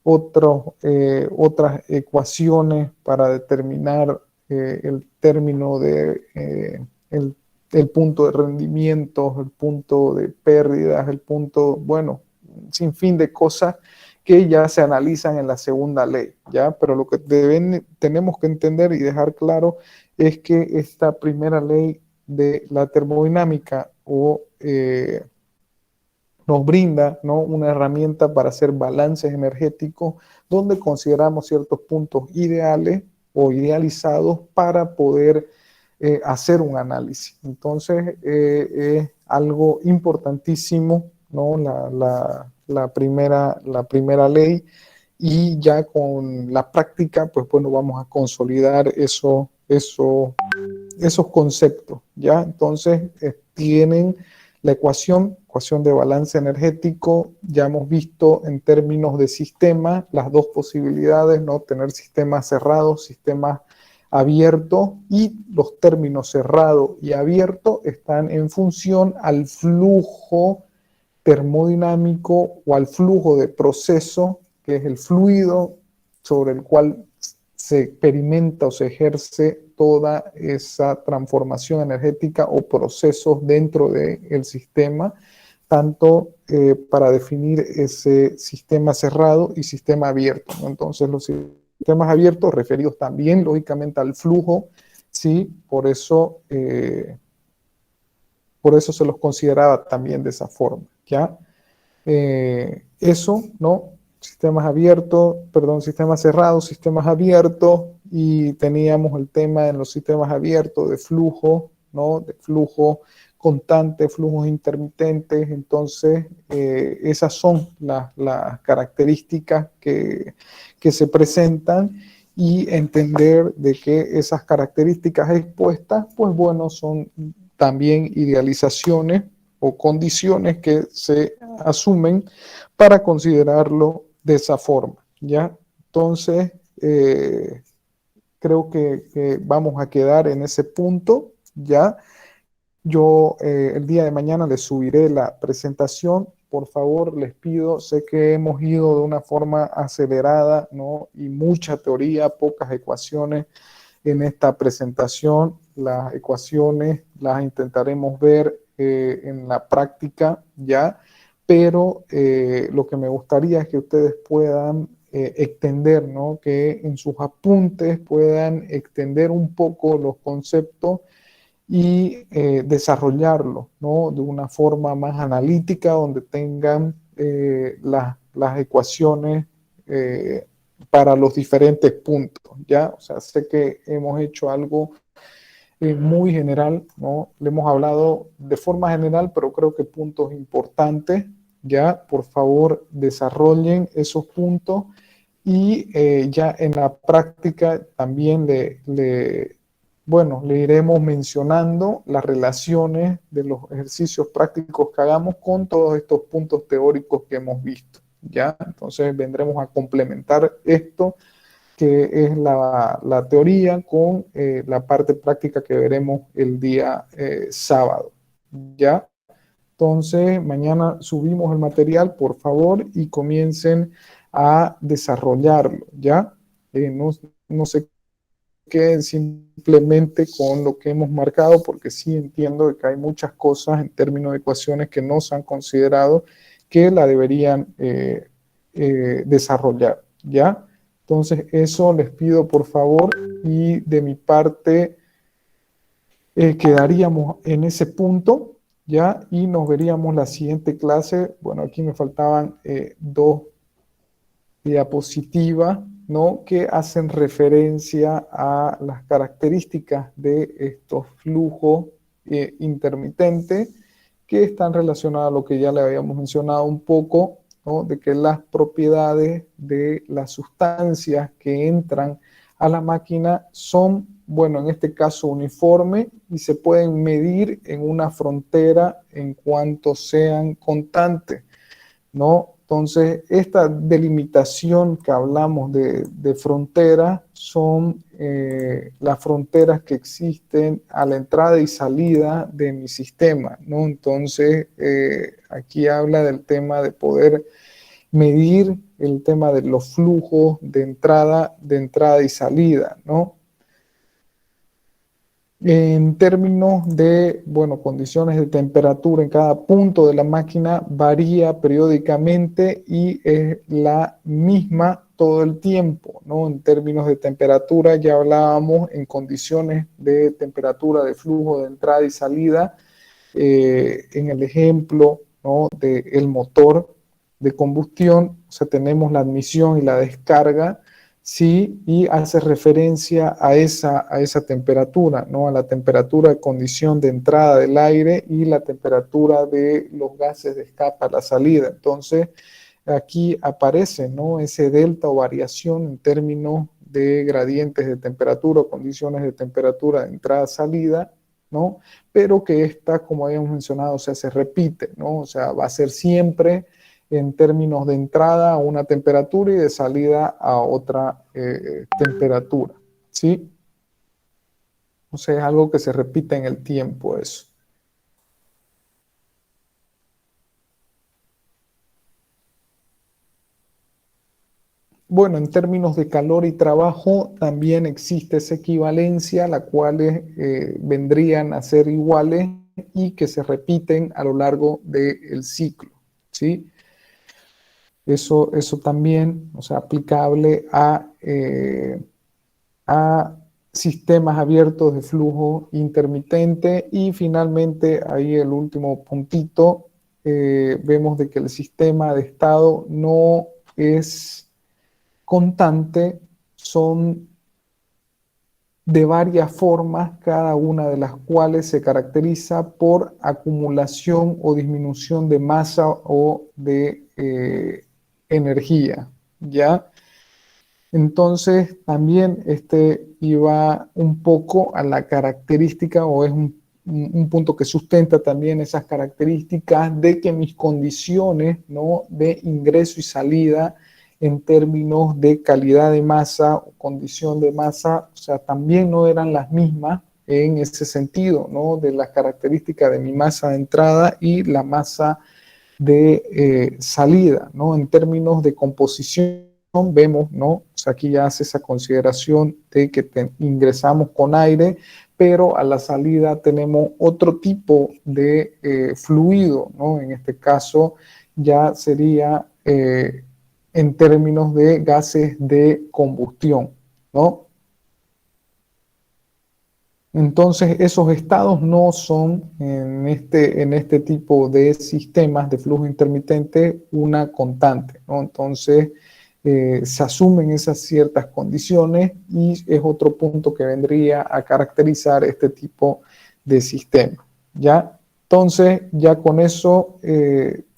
otras ecuaciones para determinar el término de el punto de rendimiento, el punto de pérdidas, el punto, bueno, sin fin de cosas que ya se analizan en la segunda ley, ¿ya? Pero lo que tenemos que entender y dejar claro es que esta primera ley de la termodinámica nos brinda, ¿no? Una herramienta para hacer balances energéticos, donde consideramos ciertos puntos ideales o idealizados para poder hacer un análisis. Entonces, es algo importantísimo, ¿no? La primera ley, y ya con la práctica, pues bueno, vamos a consolidar esos conceptos, ¿ya? Entonces, tienen la ecuación de balance energético. Ya hemos visto en términos de sistema las dos posibilidades, ¿no? Tener sistemas cerrados, sistemas abiertos, y los términos cerrado y abierto están en función al flujo termodinámico o al flujo de proceso, que es el fluido sobre el cual se experimenta o se ejerce toda esa transformación energética o procesos dentro del sistema, tanto para definir ese sistema cerrado y sistema abierto, ¿no? Entonces, los sistemas abiertos referidos también, lógicamente, al flujo, ¿sí? Por eso se los consideraba también de esa forma, ¿ya? Eso, ¿no? Sistemas abiertos, perdón, sistemas cerrados, sistemas abiertos, y teníamos el tema en los sistemas abiertos de flujo, ¿no? De flujo constantes, flujos intermitentes. Entonces, esas son las características que se presentan, y entender de que esas características expuestas, pues bueno, son también idealizaciones o condiciones que se asumen para considerarlo de esa forma, ¿ya? Entonces, creo que vamos a quedar en ese punto, ¿ya? Yo el día de mañana les subiré la presentación. Por favor, les pido, sé que hemos ido de una forma acelerada, ¿no? Y mucha teoría, pocas ecuaciones en esta presentación. Las ecuaciones las intentaremos ver en la práctica, ¿ya? Pero lo que me gustaría es que ustedes puedan extender, ¿no? Que en sus apuntes puedan extender un poco los conceptos y desarrollarlo, ¿no? De una forma más analítica, donde tengan las ecuaciones para los diferentes puntos, ¿ya? O sea, sé que hemos hecho algo muy general, ¿no? Le hemos hablado de forma general, pero creo que puntos importantes, ¿ya? Por favor, desarrollen esos puntos, y ya en la práctica también bueno, le iremos mencionando las relaciones de los ejercicios prácticos que hagamos con todos estos puntos teóricos que hemos visto, ¿ya? Entonces vendremos a complementar esto, que es la teoría, con la parte práctica que veremos el día sábado, ¿ya? Entonces, mañana subimos el material, por favor, y comiencen a desarrollarlo, ¿ya? No se queden simplemente con lo que hemos marcado, porque sí entiendo que hay muchas cosas en términos de ecuaciones que no se han considerado, que la deberían desarrollar, ¿ya? Entonces, eso les pido por favor, y de mi parte quedaríamos en ese punto, ¿ya? Y nos veríamos la siguiente clase. Bueno, aquí me faltaban dos diapositivas, ¿no? Que hacen referencia a las características de estos flujos intermitentes, que están relacionadas a lo que ya le habíamos mencionado un poco, ¿no? De que las propiedades de las sustancias que entran a la máquina son, bueno, en este caso uniforme, y se pueden medir en una frontera en cuanto sean constantes, ¿no? Entonces, esta delimitación que hablamos de fronteras son las fronteras que existen a la entrada y salida de mi sistema, ¿no? Entonces, aquí habla del tema de poder medir el tema de los flujos de entrada y salida, ¿no? En términos de, bueno, condiciones de temperatura en cada punto de la máquina, varía periódicamente y es la misma todo el tiempo, ¿no? En términos de temperatura, ya hablábamos en condiciones de temperatura de flujo de entrada y salida, en el ejemplo, ¿no? Del motor de combustión. O sea, tenemos la admisión y la descarga, sí, y hace referencia a esa temperatura, ¿no? A la temperatura de condición de entrada del aire y la temperatura de los gases de escape a la salida. Entonces, aquí aparece, ¿no? Ese delta o variación en términos de gradientes de temperatura o condiciones de temperatura de entrada-salida, ¿no? Pero que esta, como habíamos mencionado, o sea, se repite, ¿no? O sea, va a ser siempre en términos de entrada a una temperatura y de salida a otra temperatura, ¿sí? O sea, es algo que se repite en el tiempo eso. Bueno, en términos de calor y trabajo también existe esa equivalencia, la cual vendrían a ser iguales y que se repiten a lo largo del ciclo, ¿sí? Eso también, o sea, aplicable a sistemas abiertos de flujo intermitente. Y finalmente, ahí el último puntito, vemos de que el sistema de estado no es constante, son de varias formas, cada una de las cuales se caracteriza por acumulación o disminución de masa o de energía, ¿ya? Entonces, también este iba un poco a la característica o es un punto que sustenta también esas características de que mis condiciones, ¿no?, de ingreso y salida en términos de calidad de masa o condición de masa, o sea, también no eran las mismas en ese sentido, ¿no?, de las características de mi masa de entrada y la masa de salida, ¿no? En términos de composición vemos, ¿no? O sea, aquí ya hace esa consideración de que ingresamos con aire, pero a la salida tenemos otro tipo de fluido, ¿no? En este caso ya sería en términos de gases de combustión, ¿no? Entonces, esos estados no son en este tipo de sistemas de flujo intermitente una constante, ¿no? Entonces, se asumen esas ciertas condiciones y es otro punto que vendría a caracterizar este tipo de sistema, ¿ya? Entonces, ya con eso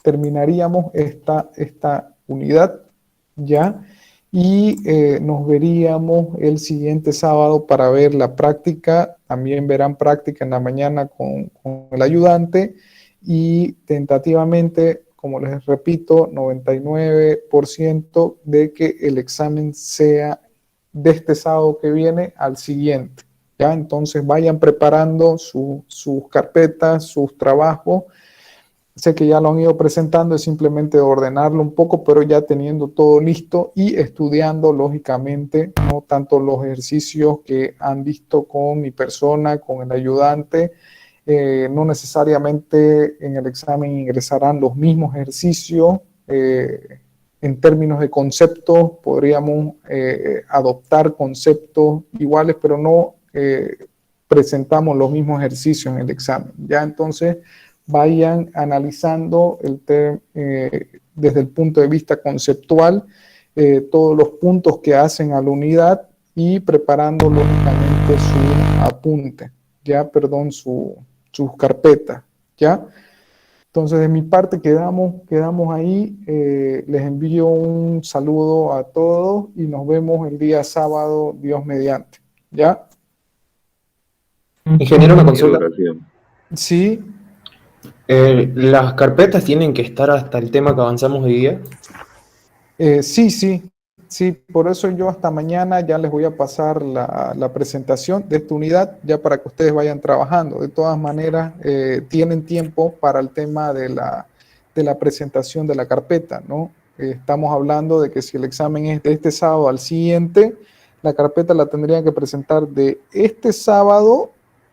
terminaríamos esta unidad, ¿ya? Y nos veríamos el siguiente sábado para ver la práctica. También verán práctica en la mañana con el ayudante y tentativamente, como les repito, 99% de que el examen sea de este sábado que viene al siguiente, ¿ya? Entonces vayan preparando sus carpetas, sus trabajos. Sé que ya lo han ido presentando, es simplemente ordenarlo un poco, pero ya teniendo todo listo y estudiando, lógicamente, no tanto los ejercicios que han visto con mi persona, con el ayudante, no necesariamente en el examen ingresarán los mismos ejercicios. En términos de conceptos, podríamos adoptar conceptos iguales, pero no presentamos los mismos ejercicios en el examen. Ya entonces vayan analizando desde el punto de vista conceptual todos los puntos que hacen a la unidad y preparando lógicamente su apunte, ya, perdón, sus carpetas, ya. Entonces, de mi parte quedamos ahí. Les envío un saludo a todos y nos vemos el día sábado, Dios mediante, ¿ya? Ingeniero, una Ingeniero, consulta. gracias. Sí. ¿Las carpetas tienen que estar hasta el tema que avanzamos hoy día? Sí, por eso yo hasta mañana ya les voy a pasar la presentación de esta unidad, ya para que ustedes vayan trabajando. De todas maneras, tienen tiempo para el tema de la presentación de la carpeta, ¿no? Estamos hablando de que si el examen es de este sábado al siguiente, la carpeta la tendrían que presentar de este sábado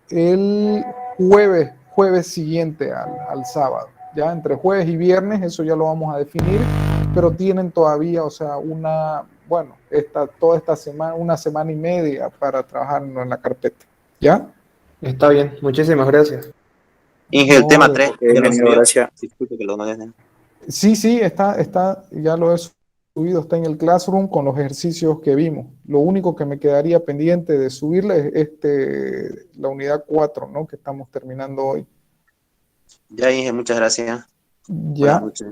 el jueves siguiente al sábado. Ya entre jueves y viernes, eso ya lo vamos a definir, pero tienen todavía, o sea, toda esta semana, una semana y media para trabajar en la carpeta, ¿ya? Está bien, muchísimas gracias. Inge, el No, tema 3, Ok, ¿ya lo ingeniero, subió? gracias. Disculpe que lo no dejen. sí, ya lo he subido, está en el Classroom con los ejercicios que vimos. Lo único que me quedaría pendiente de subirle es la unidad 4, ¿no? Que estamos terminando hoy. Ya, Inge, muchas gracias. Buenas Ya, noches.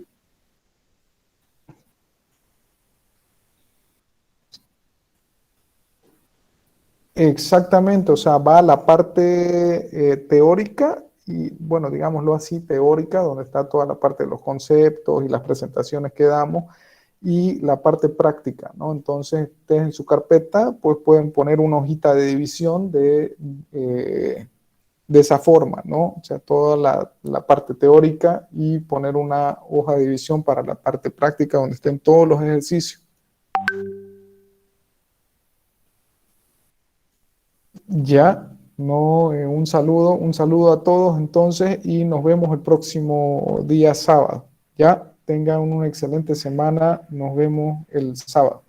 exactamente, o sea, va a la parte teórica y, bueno, digámoslo así, teórica, donde está toda la parte de los conceptos y las presentaciones que damos, y la parte práctica, ¿no? Entonces, ustedes en su carpeta, pues pueden poner una hojita de división de esa forma, ¿no? O sea, toda la parte teórica y poner una hoja de división para la parte práctica donde estén todos los ejercicios. Ya, no, un saludo a todos entonces y nos vemos el próximo día sábado. Ya, tengan una excelente semana, nos vemos el sábado.